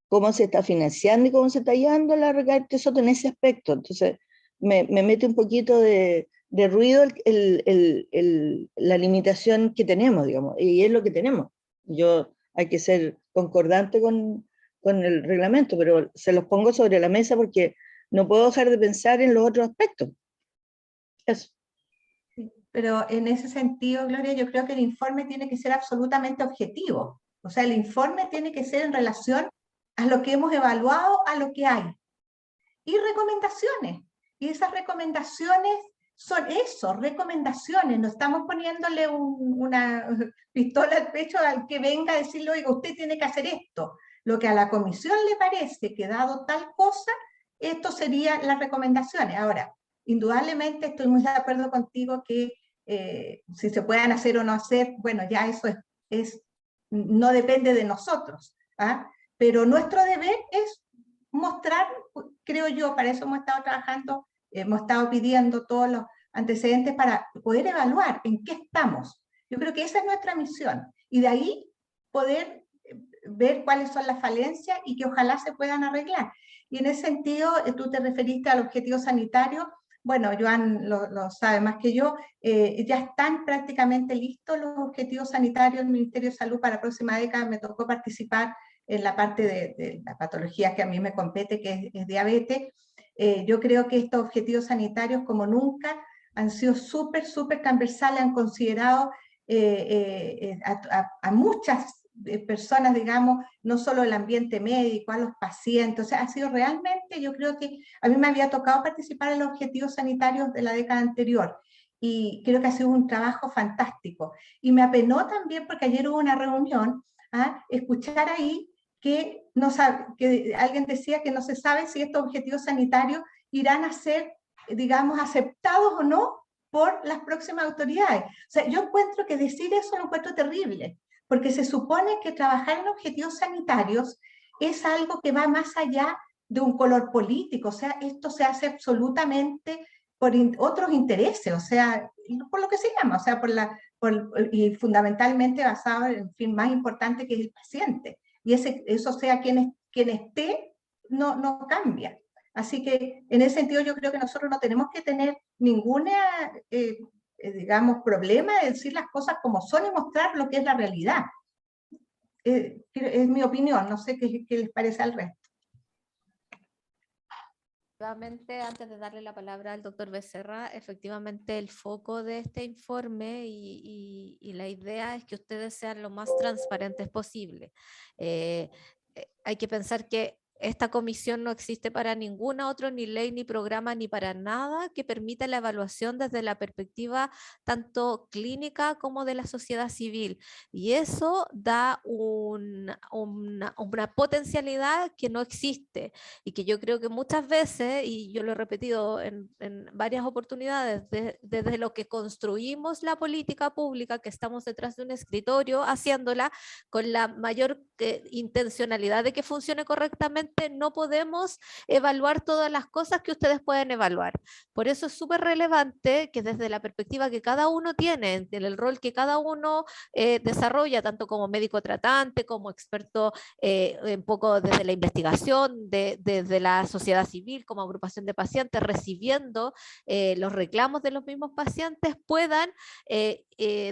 cómo se está financiando y cómo se está llevando la Ricardo Soto en ese aspecto. Entonces, me mete un poquito de ruido la limitación que tenemos, digamos, y es lo que tenemos. Hay que ser concordante con el reglamento, pero se los pongo sobre la mesa porque no puedo dejar de pensar en los otros aspectos. Eso. pero en ese sentido, Gloria, yo creo que el informe tiene que ser absolutamente objetivo. O sea, el informe tiene que ser en relación a lo que hemos evaluado, a lo que hay. Y recomendaciones. Y esas recomendaciones son eso, recomendaciones. No estamos poniéndole una pistola al pecho al que venga a decirle, oiga, usted tiene que hacer esto. Lo que a la comisión le parece que dado tal cosa, esto serían las recomendaciones. Ahora, indudablemente estoy muy de acuerdo contigo que si se puedan hacer o no hacer, bueno, ya eso no depende de nosotros, ¿ah? Pero nuestro deber es mostrar, creo yo, para eso hemos estado trabajando, hemos estado pidiendo todos los antecedentes para poder evaluar en qué estamos. Yo creo que esa es nuestra misión, y de ahí poder ver cuáles son las falencias y que ojalá se puedan arreglar. Y en ese sentido, tú te referiste al objetivo sanitario. Bueno, Joan lo sabe más que yo, ya están prácticamente listos los objetivos sanitarios del Ministerio de Salud para la próxima década. Me tocó participar en la parte de la patología que a mí me compete, que es diabetes. Yo creo que estos objetivos sanitarios, como nunca, han sido súper transversales, han considerado a muchas personas, digamos, no solo el ambiente médico, a los pacientes. O sea, ha sido realmente, yo creo que a mí me había tocado participar en los objetivos sanitarios de la década anterior, y creo que ha sido un trabajo fantástico. Y me apenó también porque ayer hubo una reunión, escuchar ahí que, no sabe, que alguien decía que no se sabe si estos objetivos sanitarios irán a ser, digamos, aceptados o no por las próximas autoridades. O sea, yo encuentro que decir eso lo encuentro terrible, porque se supone que trabajar en objetivos sanitarios es algo que va más allá de un color político. O sea, esto se hace absolutamente por otros intereses, o sea, por lo que se llama, o sea, y fundamentalmente basado en el fin más importante, que es el paciente. Y eso sea quien esté, no cambia. Así que en ese sentido yo creo que nosotros no tenemos que tener ninguna, digamos, problema de decir las cosas como son y mostrar lo que es la realidad. Es mi opinión, no sé qué les parece al resto. Efectivamente, antes de darle la palabra al doctor Becerra, efectivamente el foco de este informe y la idea es que ustedes sean lo más transparentes posible. Hay que pensar que esta comisión no existe para ningún otro, ni ley, ni programa, ni para nada que permita la evaluación desde la perspectiva tanto clínica como de la sociedad civil. Y eso da una potencialidad que no existe, y que yo creo que muchas veces, y yo lo he repetido en varias oportunidades, desde lo que construimos la política pública, que estamos detrás de un escritorio haciéndola con la mayor intencionalidad de que funcione correctamente, no podemos evaluar todas las cosas que ustedes pueden evaluar. Por eso es súper relevante que desde la perspectiva que cada uno tiene, en el rol que cada uno desarrolla, tanto como médico tratante, como experto un poco desde la investigación, desde la sociedad civil, como agrupación de pacientes, recibiendo los reclamos de los mismos pacientes, puedan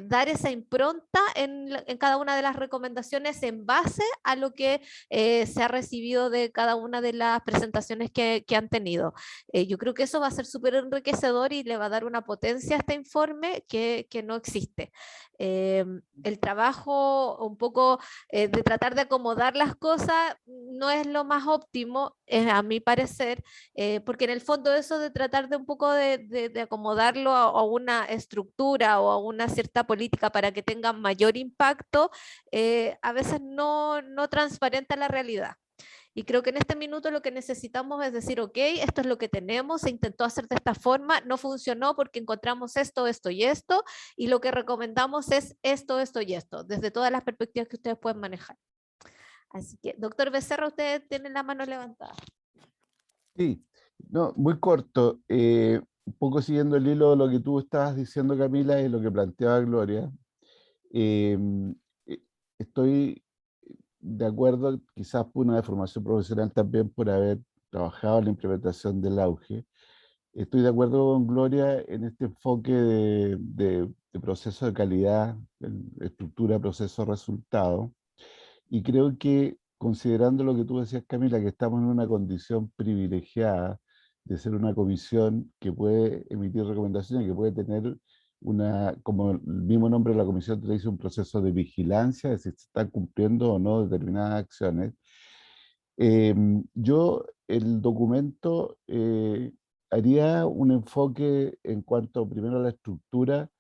dar esa impronta en cada una de las recomendaciones en base a lo que se ha recibido de cada una de las presentaciones que han tenido. Yo creo que eso va a ser súper enriquecedor y le va a dar una potencia a este informe que no existe. El trabajo un poco de tratar de acomodar las cosas no es lo más óptimo, a mi parecer, porque en el fondo eso de tratar de un poco de acomodarlo a una estructura o a una cierta política para que tenga mayor impacto, a veces no transparenta la realidad. Y creo que en este minuto lo que necesitamos es decir, ok, esto es lo que tenemos, se intentó hacer de esta forma, no funcionó porque encontramos esto, esto y esto, y lo que recomendamos es esto, esto y esto, desde todas las perspectivas que ustedes pueden manejar. Así que, doctor Becerra, usted tiene la mano levantada. Sí, no, muy corto. Un poco siguiendo el hilo de lo que tú estabas diciendo, Camila, y lo que planteaba Gloria. Estoy de acuerdo, quizás por una deformación profesional también por haber trabajado en la implementación del auge. Estoy de acuerdo con Gloria en este enfoque de proceso de calidad, estructura, proceso, resultado. Y creo que, considerando lo que tú decías, Camila, que estamos en una condición privilegiada de ser una comisión que puede emitir recomendaciones, que puede tener como el mismo nombre de la comisión te dice, un proceso de vigilancia de si se están cumpliendo o no determinadas acciones. Yo, el documento, haría un enfoque en cuanto primero a la estructura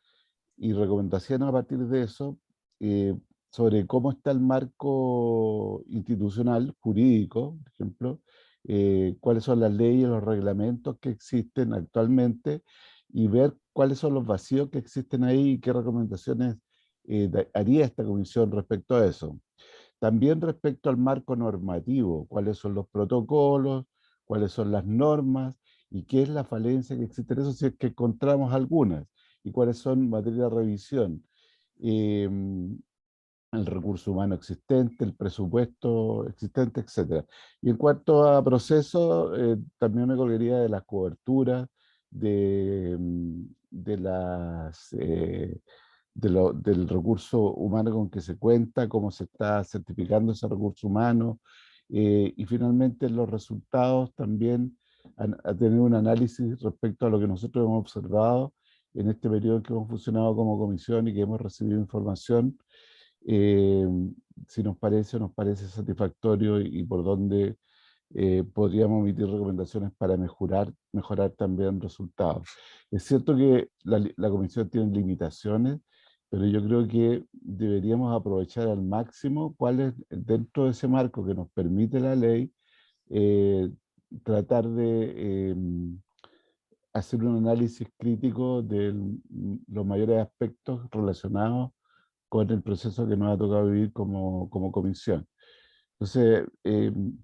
y recomendaciones a partir de eso, sobre cómo está el marco institucional, jurídico, por ejemplo, cuáles son las leyes, los reglamentos que existen actualmente y ver cuáles son los vacíos que existen ahí y qué recomendaciones haría esta comisión respecto a eso. También respecto al marco normativo, cuáles son los protocolos, cuáles son las normas y qué es la falencia que existe en eso, si es que encontramos algunas, y cuáles son materia de revisión. El recurso humano existente, el presupuesto existente, etc. Y en cuanto a procesos, también me colgaría de las coberturas, de las... del recurso humano con que se cuenta, cómo se está certificando ese recurso humano, y finalmente los resultados también a tener un análisis respecto a lo que nosotros hemos observado en este periodo en que hemos funcionado como comisión y que hemos recibido información, eh, si nos parece o nos parece satisfactorio y por dónde podríamos emitir recomendaciones para mejorar también resultados. Es cierto que la comisión tiene limitaciones, pero yo creo que deberíamos aprovechar al máximo cuál es, dentro de ese marco que nos permite la ley, eh, tratar de hacer un análisis crítico de los mayores aspectos relacionados con el proceso que nos ha tocado vivir como comisión. Entonces,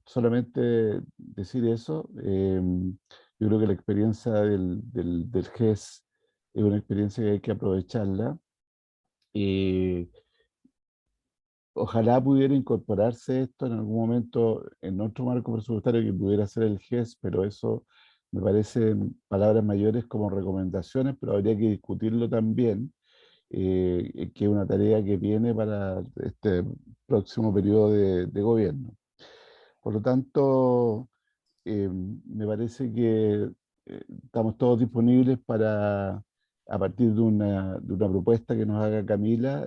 solamente decir eso, yo creo que la experiencia del GES es una experiencia que hay que aprovecharla. Ojalá pudiera incorporarse esto en algún momento en otro marco presupuestario que pudiera ser el GES, pero eso me parecen palabras mayores como recomendaciones, pero habría que discutirlo también, que es una tarea que viene para este próximo periodo de gobierno. Por lo tanto, me parece que estamos todos disponibles para, a partir de una propuesta que nos haga Camila,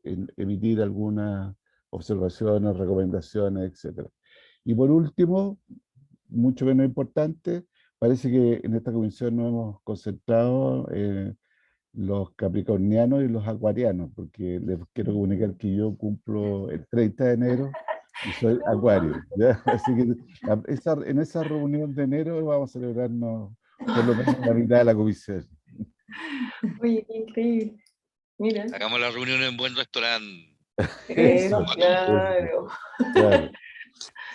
emitir algunas observaciones, recomendaciones, etc. Y por último, mucho menos importante, parece que en esta comisión nos hemos concentrado los capricornianos y los acuarianos, porque les quiero comunicar que yo cumplo el 30 de enero y soy acuario, ¿ya? Así que en esa reunión de enero vamos a celebrarnos por lo menos la mitad de la comisión. Oye, qué increíble. Mira. Hagamos la reunión en buen restaurante. Eso, Eso, claro. claro,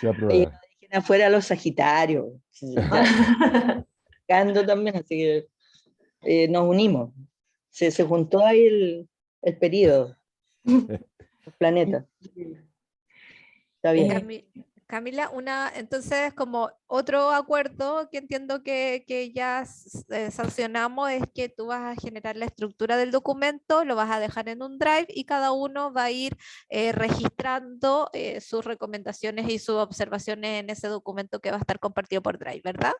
se Y aprueba. no dejen afuera a los Sagitarios. Cando también, así que nos unimos. Se juntó ahí el periodo, los planetas. Está bien. Camila, entonces como otro acuerdo que entiendo que ya sancionamos es que tú vas a generar la estructura del documento, lo vas a dejar en un drive y cada uno va a ir registrando sus recomendaciones y sus observaciones en ese documento que va a estar compartido por drive, ¿verdad?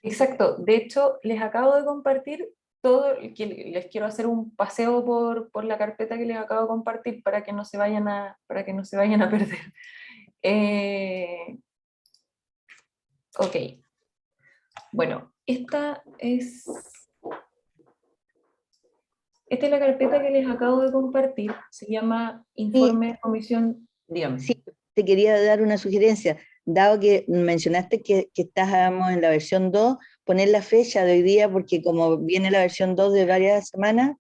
Exacto. De hecho, les acabo de compartir todo, que les quiero hacer un paseo por la carpeta que les acabo de compartir para que no se vayan a perder. Ok. Bueno, esta es la carpeta que les acabo de compartir. Se llama Informe de Comisión. Dígame. Sí, te quería dar una sugerencia. Dado que mencionaste que estábamos en la versión 2, poner la fecha de hoy día, porque como viene la versión 2 de varias semanas,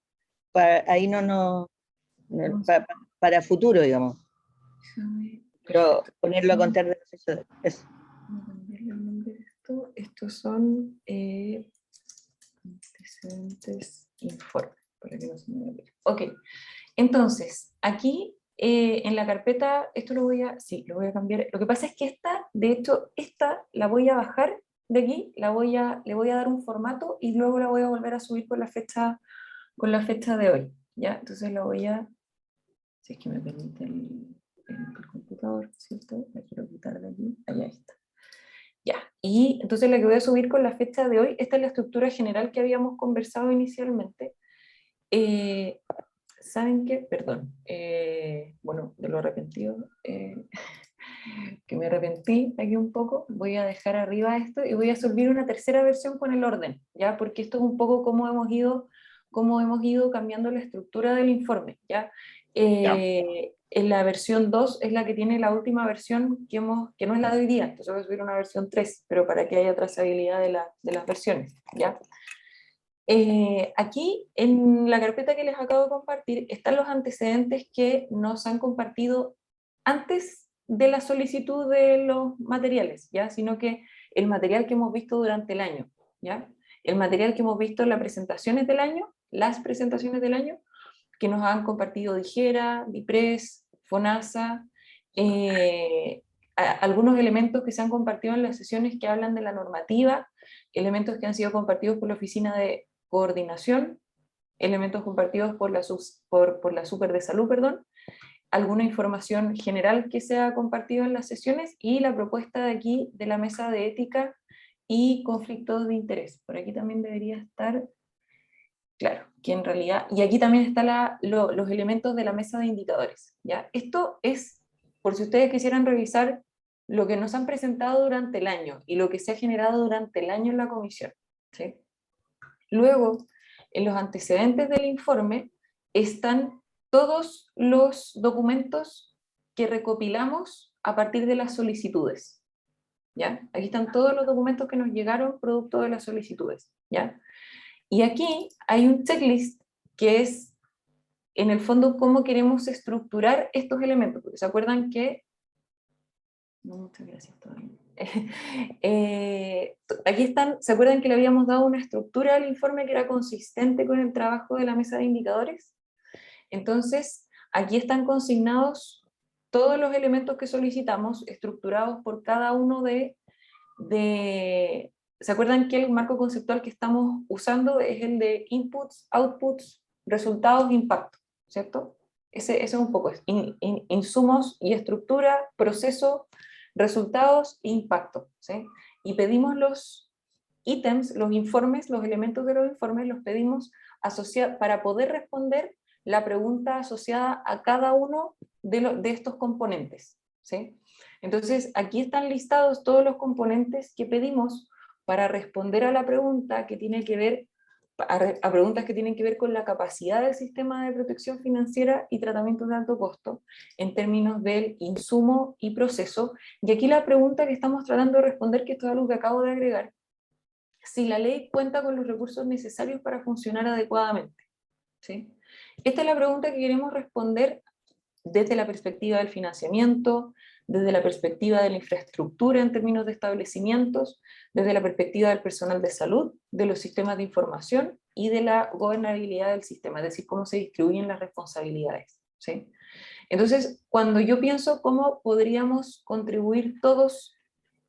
ahí para futuro, digamos. Pero ponerlo a contar de la fecha de eso. Estos son antecedentes informes. Para que no se me olvide. Ok, entonces, aquí en la carpeta, esto lo voy a cambiar. Lo que pasa es que de hecho, esta la voy a bajar de aquí, le voy a dar un formato y luego la voy a volver a subir con la fecha de hoy, ¿ya? Entonces la voy a, si es que me permite el computador, ¿cierto? La quiero quitar de aquí, allá está. Ya, y entonces la que voy a subir con la fecha de hoy, esta es la estructura general que habíamos conversado inicialmente. ¿Saben qué? Perdón. Bueno, de lo arrepentido, que me arrepentí aquí un poco, voy a dejar arriba esto y voy a subir una tercera versión con el orden, ¿ya? Porque esto es un poco cómo hemos ido cambiando la estructura del informe, ¿ya? En la versión 2 es la que tiene la última versión que no es la de hoy día, entonces voy a subir una versión 3, pero para que haya trazabilidad de las versiones, ¿ya? Aquí en la carpeta que les acabo de compartir están los antecedentes que nos han compartido antes de la solicitud de los materiales, ¿ya? Sino que el material que hemos visto durante el año, ¿ya? El material que hemos visto en las presentaciones del año, que nos han compartido Dijera, DIPRES, FONASA, algunos elementos que se han compartido en las sesiones que hablan de la normativa, elementos que han sido compartidos por la Oficina de Coordinación, elementos compartidos por la Super de Salud, perdón, alguna información general que se ha compartido en las sesiones y la propuesta de aquí de la mesa de ética y conflictos de interés. Por aquí también debería estar, claro, que en realidad, y aquí también están los elementos de la mesa de indicadores, ¿ya? Esto es, por si ustedes quisieran revisar lo que nos han presentado durante el año y lo que se ha generado durante el año en la comisión, ¿sí? Luego, en los antecedentes del informe están todos los documentos que recopilamos a partir de las solicitudes, ¿ya? Aquí están todos los documentos que nos llegaron producto de las solicitudes, ¿ya? Y aquí hay un checklist que es, en el fondo, cómo queremos estructurar estos elementos, porque se acuerdan que... No, muchas gracias todavía. Aquí están, ¿se acuerdan que le habíamos dado una estructura al informe que era consistente con el trabajo de la mesa de indicadores? Entonces, aquí están consignados todos los elementos que solicitamos, estructurados por cada uno ¿se acuerdan que el marco conceptual que estamos usando es el de inputs, outputs, resultados, impacto, ¿cierto? Ese es un poco, insumos y estructura, proceso, resultados e impacto, ¿sí? Y pedimos los ítems, los informes, los elementos de los informes, los pedimos para poder responder la pregunta asociada a cada uno de estos componentes, ¿sí? Entonces, aquí están listados todos los componentes que pedimos para responder a la pregunta que tiene que ver, a preguntas que tienen que ver con la capacidad del sistema de protección financiera y tratamientos de alto costo, en términos del insumo y proceso. Y aquí la pregunta que estamos tratando de responder, que esto es algo que acabo de agregar, si la ley cuenta con los recursos necesarios para funcionar adecuadamente, ¿sí? Esta es la pregunta que queremos responder desde la perspectiva del financiamiento, desde la perspectiva de la infraestructura en términos de establecimientos, desde la perspectiva del personal de salud, de los sistemas de información y de la gobernabilidad del sistema, es decir, cómo se distribuyen las responsabilidades, ¿sí? Entonces, cuando yo pienso cómo podríamos contribuir todos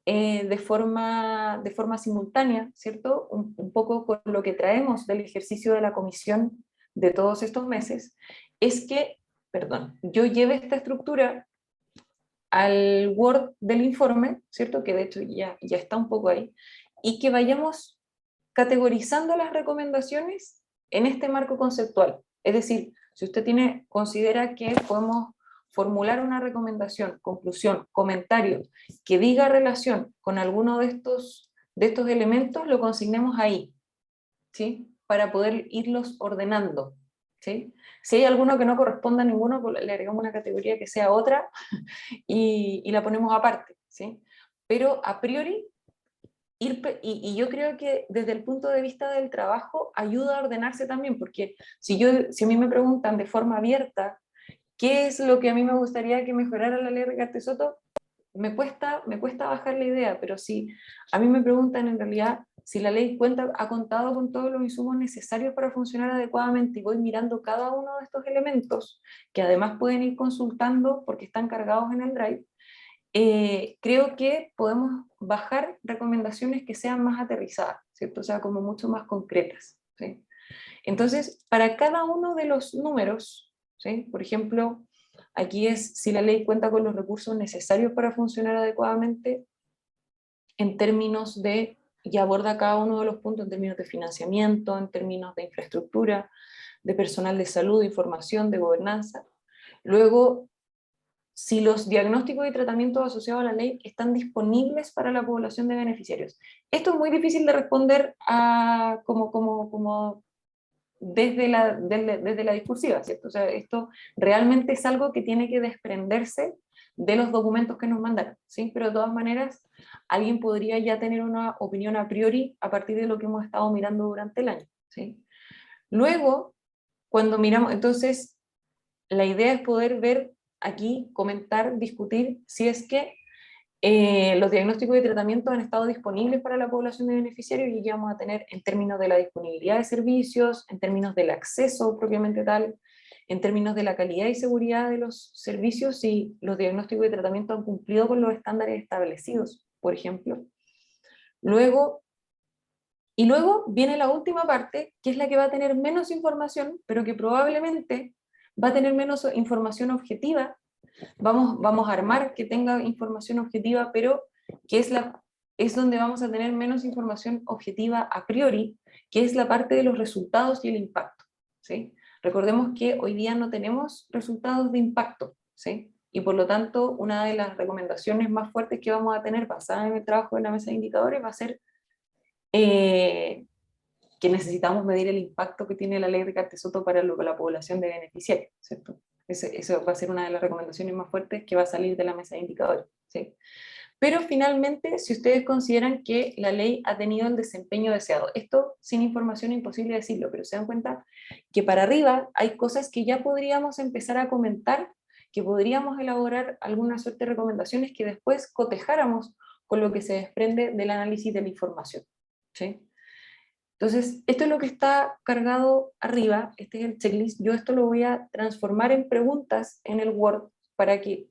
de forma simultánea, ¿cierto? Un poco con lo que traemos del ejercicio de la comisión de todos estos meses, es que, yo lleve esta estructura al Word del informe, ¿cierto? Que de hecho ya está un poco ahí, y que vayamos categorizando las recomendaciones en este marco conceptual. Es decir, si usted considera que podemos formular una recomendación, conclusión, comentario, que diga relación con alguno de estos elementos, lo consignemos ahí, ¿sí? Para poder irlos ordenando, ¿sí? Si hay alguno que no corresponda a ninguno, pues le agregamos una categoría que sea otra y la ponemos aparte, ¿sí? Pero a priori, y yo creo que desde el punto de vista del trabajo ayuda a ordenarse también, porque si a mí me preguntan de forma abierta qué es lo que a mí me gustaría que mejorara la ley Rigarte Soto, me cuesta bajar la idea, pero si a mí me preguntan en realidad si la ley ha contado con todos los insumos necesarios para funcionar adecuadamente, y voy mirando cada uno de estos elementos, que además pueden ir consultando porque están cargados en el Drive, creo que podemos bajar recomendaciones que sean más aterrizadas, ¿cierto? O sea, como mucho más concretas, ¿sí? Entonces, para cada uno de los números, ¿sí? Por ejemplo, aquí es si la ley cuenta con los recursos necesarios para funcionar adecuadamente, en términos de, y aborda cada uno de los puntos en términos de financiamiento, en términos de infraestructura, de personal de salud, de información, de gobernanza. Luego, si los diagnósticos y tratamientos asociados a la ley están disponibles para la población de beneficiarios. Esto es muy difícil de responder como desde la discursiva, ¿cierto? O sea, esto realmente es algo que tiene que desprenderse de los documentos que nos mandaron, ¿sí? Pero de todas maneras, alguien podría ya tener una opinión a priori a partir de lo que hemos estado mirando durante el año, ¿sí? Luego, cuando miramos, entonces, la idea es poder ver aquí, comentar, discutir si es que los diagnósticos y tratamientos han estado disponibles para la población de beneficiarios y ya vamos a tener en términos de la disponibilidad de servicios, en términos del acceso propiamente tal, en términos de la calidad y seguridad de los servicios, si los diagnósticos y tratamientos han cumplido con los estándares establecidos, por ejemplo. Luego viene la última parte, que es la que va a tener menos información, pero que probablemente va a tener menos información objetiva. Vamos a armar que tenga información objetiva, pero que es donde vamos a tener menos información objetiva a priori, que es la parte de los resultados y el impacto, ¿sí? Recordemos que hoy día no tenemos resultados de impacto, ¿sí? Y por lo tanto, una de las recomendaciones más fuertes que vamos a tener basada en el trabajo de la mesa de indicadores va a ser que necesitamos medir el impacto que tiene la ley de Soto para la población de beneficiarios, ¿cierto? Eso va a ser una de las recomendaciones más fuertes que va a salir de la mesa de indicadores, ¿sí? Pero finalmente, si ustedes consideran que la ley ha tenido el desempeño deseado, esto sin información es imposible decirlo, pero se dan cuenta que para arriba hay cosas que ya podríamos empezar a comentar, que podríamos elaborar alguna suerte de recomendaciones que después cotejáramos con lo que se desprende del análisis de la información, ¿sí? Entonces, esto es lo que está cargado arriba, este es el checklist. Yo esto lo voy a transformar en preguntas en el Word para que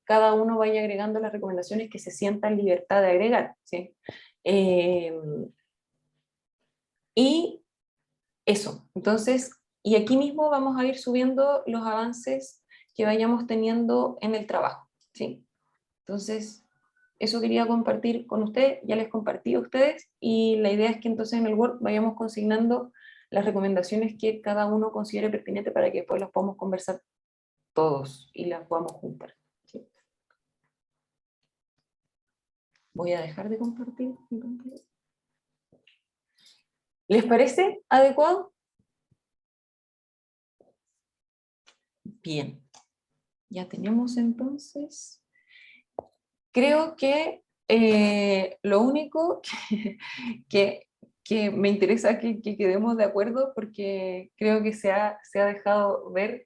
cada uno vaya agregando las recomendaciones que se sienta en libertad de agregar, ¿sí? Y eso, entonces, y aquí mismo vamos a ir subiendo los avances que vayamos teniendo en el trabajo, ¿sí? Entonces, eso quería compartir con ustedes, ya les compartí a ustedes, y la idea es que entonces en el Word vayamos consignando las recomendaciones que cada uno considere pertinente para que después las podamos conversar todos y las podamos juntar, ¿sí? Voy a dejar de compartir mi pantalla. ¿Les parece adecuado? Bien. Ya tenemos entonces. Creo que lo único que me interesa que quedemos de acuerdo, porque creo que se ha dejado ver.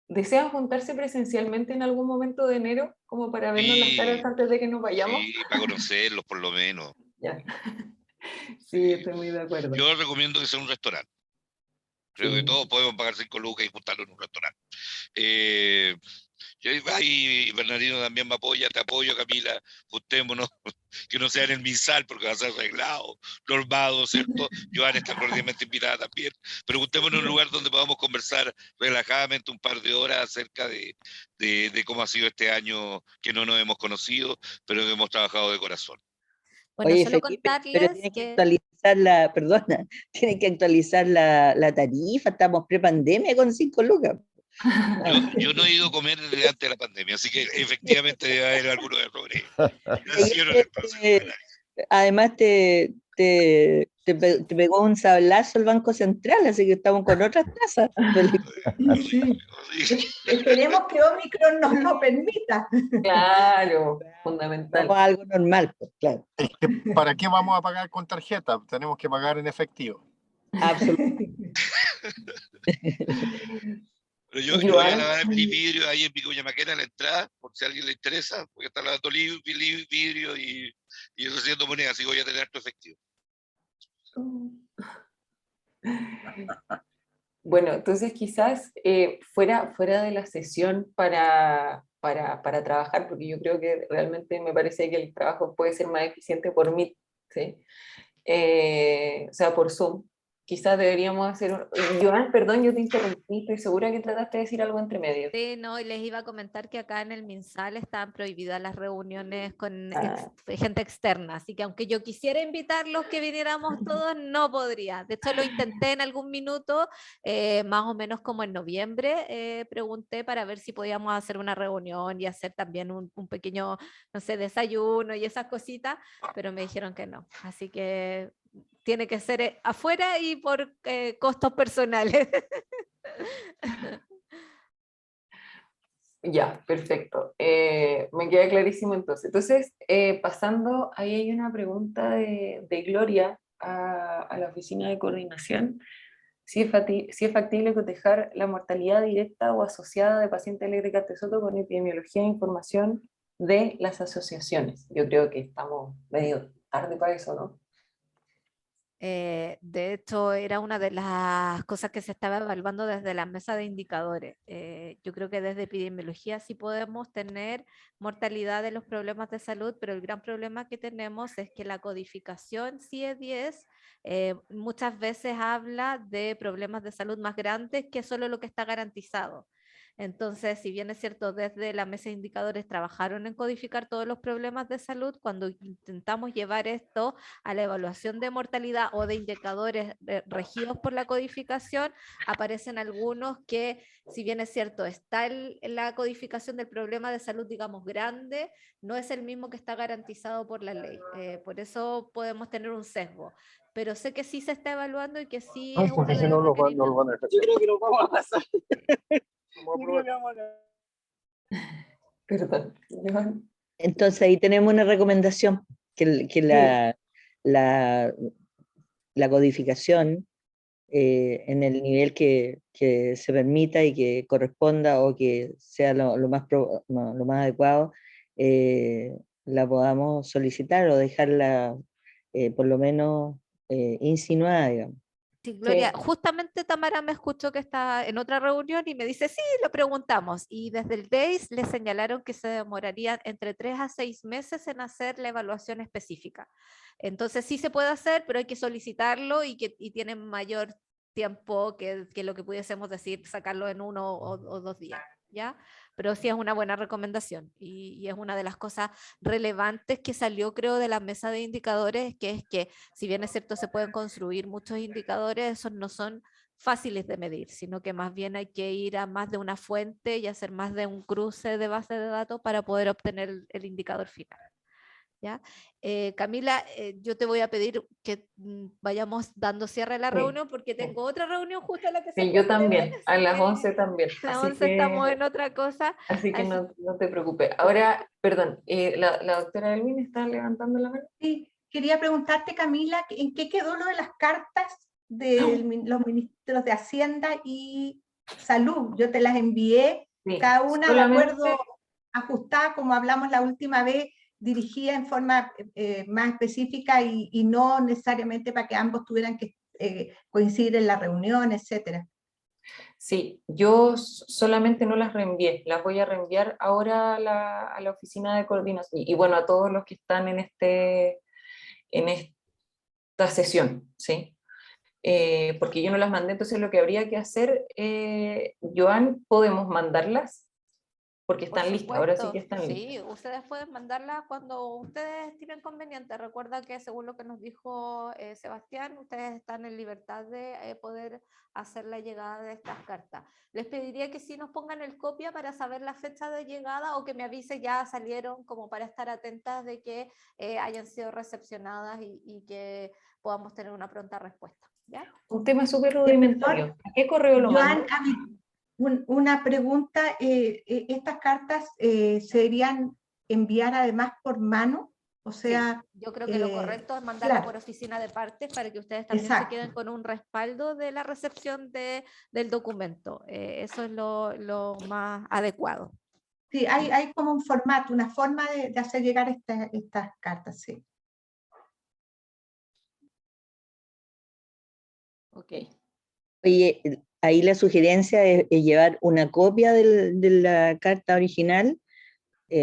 ¿Desean juntarse presencialmente en algún momento de enero, como para vernos las caras antes de que nos vayamos? Sí, para conocerlos por lo menos. Ya. Sí, estoy muy de acuerdo. Yo recomiendo que sea un restaurante. Creo Sí. que todos podemos pagar 5 lucas y juntarlo en un restaurante. Ahí Bernardino también me apoya, te apoyo, Camila, juntémonos, que no sea en el misal porque va a ser arreglado, normado, ¿cierto? Joana está cordialmente invitada también, pero juntémonos en un lugar donde podamos conversar relajadamente un par de horas acerca de cómo ha sido este año que no nos hemos conocido, pero que hemos trabajado de corazón. Bueno, Oye, solo Felipe, pero contarles tiene que que actualizar la, perdona, tiene que actualizar la tarifa, estamos pre-pandemia con 5 lucas. Yo no he ido a comer desde antes de la pandemia, así que efectivamente debe haber algunos errores. Además te pegó un sablazo el Banco Central, así que estamos con otras tasas. Sí. Esperemos que Omicron nos lo permita. Claro, fundamental. Vamos a algo normal, pues, claro. Es que, ¿para qué vamos a pagar con tarjeta? Tenemos que pagar en efectivo. Absolutamente. Pero yo voy a lavar mi vidrio ahí en Vicuña Maquena a la entrada, por si a alguien le interesa, porque está lavando vidrio y recibiendo monedas, así que voy a tener harto efectivo. Bueno, entonces quizás fuera de la sesión para trabajar, porque yo creo que realmente me parece que el trabajo puede ser más eficiente por Meet, ¿sí? O sea, por Zoom. quizás deberíamos hacer... Joan, perdón, yo te interrumpí, estoy segura que trataste de decir algo entre medio. Sí, no, y les iba a comentar que acá en el MinSal están prohibidas las reuniones con Ah. gente externa, así que aunque yo quisiera invitarlos que viniéramos todos, no podría. De hecho, lo intenté en algún minuto, más o menos como en noviembre, pregunté para ver si podíamos hacer una reunión y hacer también un pequeño, no sé, desayuno y esas cositas, pero me dijeron que no, así que tiene que ser afuera y por costos personales. Ya, perfecto. Me queda clarísimo entonces. Entonces, pasando, ahí hay una pregunta de Gloria a la oficina de coordinación. Si es factible cotejar la mortalidad directa o asociada de pacientes alérgicos a Soto con epidemiología e información de las asociaciones. Yo creo que estamos medio tarde para eso, ¿no? De hecho, era una de las cosas que se estaba evaluando desde la mesa de indicadores. Yo creo que desde epidemiología sí podemos tener mortalidad de los problemas de salud, pero el gran problema que tenemos es que la codificación CIE-10 muchas veces habla de problemas de salud más grandes que solo lo que está garantizado. Entonces, si bien es cierto, desde la mesa de indicadores trabajaron en codificar todos los problemas de salud, cuando intentamos llevar esto a la evaluación de mortalidad o de indicadores regidos por la codificación, aparecen algunos que, si bien es cierto, está la codificación del problema de salud, digamos, grande, no es el mismo que está garantizado por la ley. Por eso podemos tener un sesgo. Pero sé que sí se está evaluando y que sí es uno de los requerimientos. Yo creo que nos vamos a pasar. Perdón, Joan. Entonces ahí tenemos una recomendación, que la codificación en el nivel que se permita y que corresponda o que sea lo más adecuado, la podamos solicitar o dejarla por lo menos insinuada, digamos. Sí, Gloria, Sí. justamente Tamara me escuchó que está en otra reunión y me dice, sí, lo preguntamos. Y desde el DEIS le señalaron que se demorarían entre 3 a 6 meses en hacer la evaluación específica. Entonces sí se puede hacer, pero hay que solicitarlo y tienen mayor tiempo que lo que pudiésemos decir, sacarlo en 1 o 2 días, ¿ya? Pero sí es una buena recomendación y es una de las cosas relevantes que salió, creo, de la mesa de indicadores, que es que, si bien es cierto, se pueden construir muchos indicadores, esos no son fáciles de medir, sino que más bien hay que ir a más de una fuente y hacer más de un cruce de base de datos para poder obtener el indicador final. ¿Ya? Camila, yo te voy a pedir que vayamos dando cierre a la Sí, reunión porque sí. tengo otra reunión justo a la que se Sí, yo puede también, ver, a así las que 11 también. a las Así 11 estamos en otra cosa. así que así- no te preocupes. Ahora, perdón, la doctora Elvin está levantando la mano. Sí, quería preguntarte, Camila, ¿en qué quedó lo de las cartas de los ministros de Hacienda y Salud? Yo te las envié, Sí, cada una de solamente, acuerdo, ajustada, como hablamos la última vez, dirigida en forma más específica y no necesariamente para que ambos tuvieran que coincidir en la reunión, etcétera. sí, yo solamente no las reenvié, las voy a reenviar ahora a la oficina de coordinación y bueno, a todos los que están en esta sesión, ¿sí? Porque yo no las mandé, entonces lo que habría que hacer, Joan, ¿podemos mandarlas? Porque Por están listas, ahora sí que supuesto, están listas. sí, ustedes pueden mandarla cuando ustedes tienen conveniente. Recuerda que según lo que nos dijo Sebastián, ustedes están en libertad de poder hacer la llegada de estas cartas. Les pediría que sí nos pongan el copia para saber la fecha de llegada o que me avise ya salieron, como para estar atentas de que hayan sido recepcionadas y que podamos tener una pronta respuesta. ¿Ya? Un tema súper Perdón, rudimentario. ¿A qué correo lo Joan, mando? una pregunta, ¿estas cartas se deberían enviar además por mano? O sea, Sí, yo creo que lo correcto es mandarlo claro, por oficina de partes para que ustedes también se exacto. queden con un respaldo de la recepción del documento. Eso es lo más adecuado. Sí, hay como un formato, una forma de hacer llegar estas cartas, sí. Ok. Oye, ahí la sugerencia es llevar una copia de la carta original,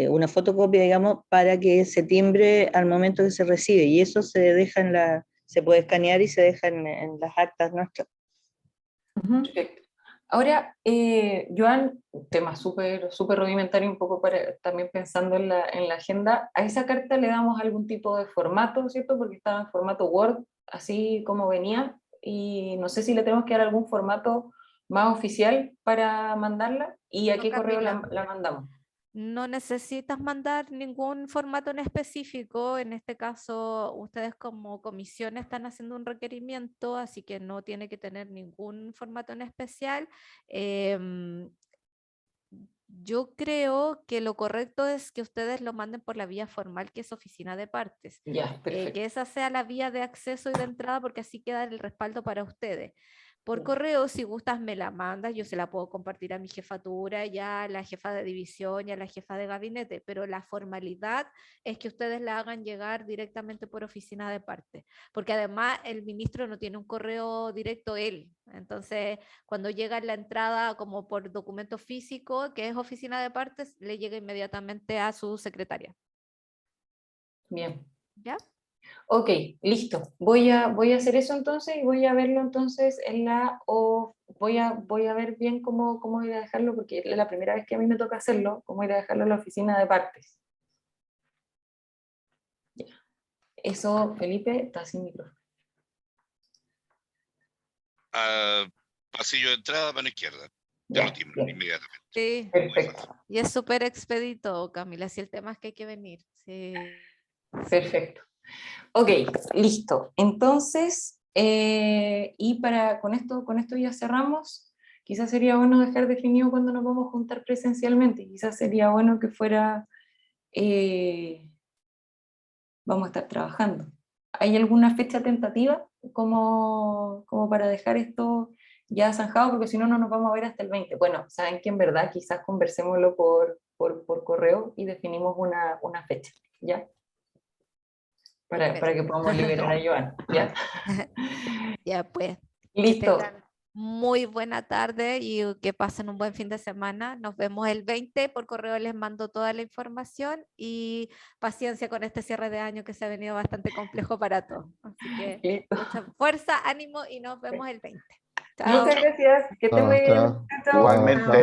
una fotocopia, digamos, para que se timbre al momento que se recibe, y eso se deja se puede escanear y se deja en las actas nuestras. Perfecto. Ahora, Joan, un tema súper rudimentario, un poco para, también pensando en la agenda, a esa carta le damos algún tipo de formato, ¿cierto? Porque estaba en formato Word, así como venía, y no sé si le tenemos que dar algún formato más oficial para mandarla, y a No, qué correo Camila. la mandamos. No necesitas mandar ningún formato en específico. En este caso, ustedes como comisión están haciendo un requerimiento, así que no tiene que tener ningún formato en especial. Yo creo que lo correcto es que ustedes lo manden por la vía formal, que es oficina de partes. Ya, perfecto. Que esa sea la vía de acceso y de entrada, porque así queda el respaldo para ustedes. Por Ya. correo, si gustas, me la mandas, yo se la puedo compartir a mi jefatura, ya a la jefa de división y a la jefa de gabinete, pero la formalidad es que ustedes la hagan llegar directamente por oficina de parte, porque además el ministro no tiene un correo directo él, entonces cuando llega en la entrada como por documento físico, que es oficina de partes, le llega inmediatamente a su secretaria. Bien. ¿Ya? Ok, listo. Voy a hacer eso entonces y voy a verlo entonces voy a ver bien cómo ir a dejarlo, porque es la primera vez que a mí me toca hacerlo, cómo ir a dejarlo en la oficina de partes. Ya. Eso, Felipe, está sin micrófono. Pasillo de entrada, mano izquierda. Te Ya, lo timbran bien. inmediatamente. Sí. Muy fácil. Perfecto, Y es súper expedito, Camila, si el tema es que hay que venir. Sí. perfecto. Ok, listo. Entonces, y con esto ya cerramos. Quizás sería bueno dejar definido cuándo nos vamos a juntar presencialmente. Quizás sería bueno que fuera, vamos a estar trabajando. ¿Hay alguna fecha tentativa como para dejar esto ya zanjado? Porque si no, no nos vamos a ver hasta el 20. Bueno, saben que en verdad quizás conversémoslo por correo y definimos una fecha, ¿ya? Para que podamos liberar a Joan, ¿ya? Ya pues, que Listo. tengan muy buena tarde y que pasen un buen fin de semana. Nos vemos el 20, por correo les mando toda la información y paciencia con este cierre de año que se ha venido bastante complejo para todos. Así que Listo. mucha fuerza, ánimo y nos vemos el 20. Chao. Muchas gracias. Que estén Chao, muy bien. chao. Chao. Igualmente.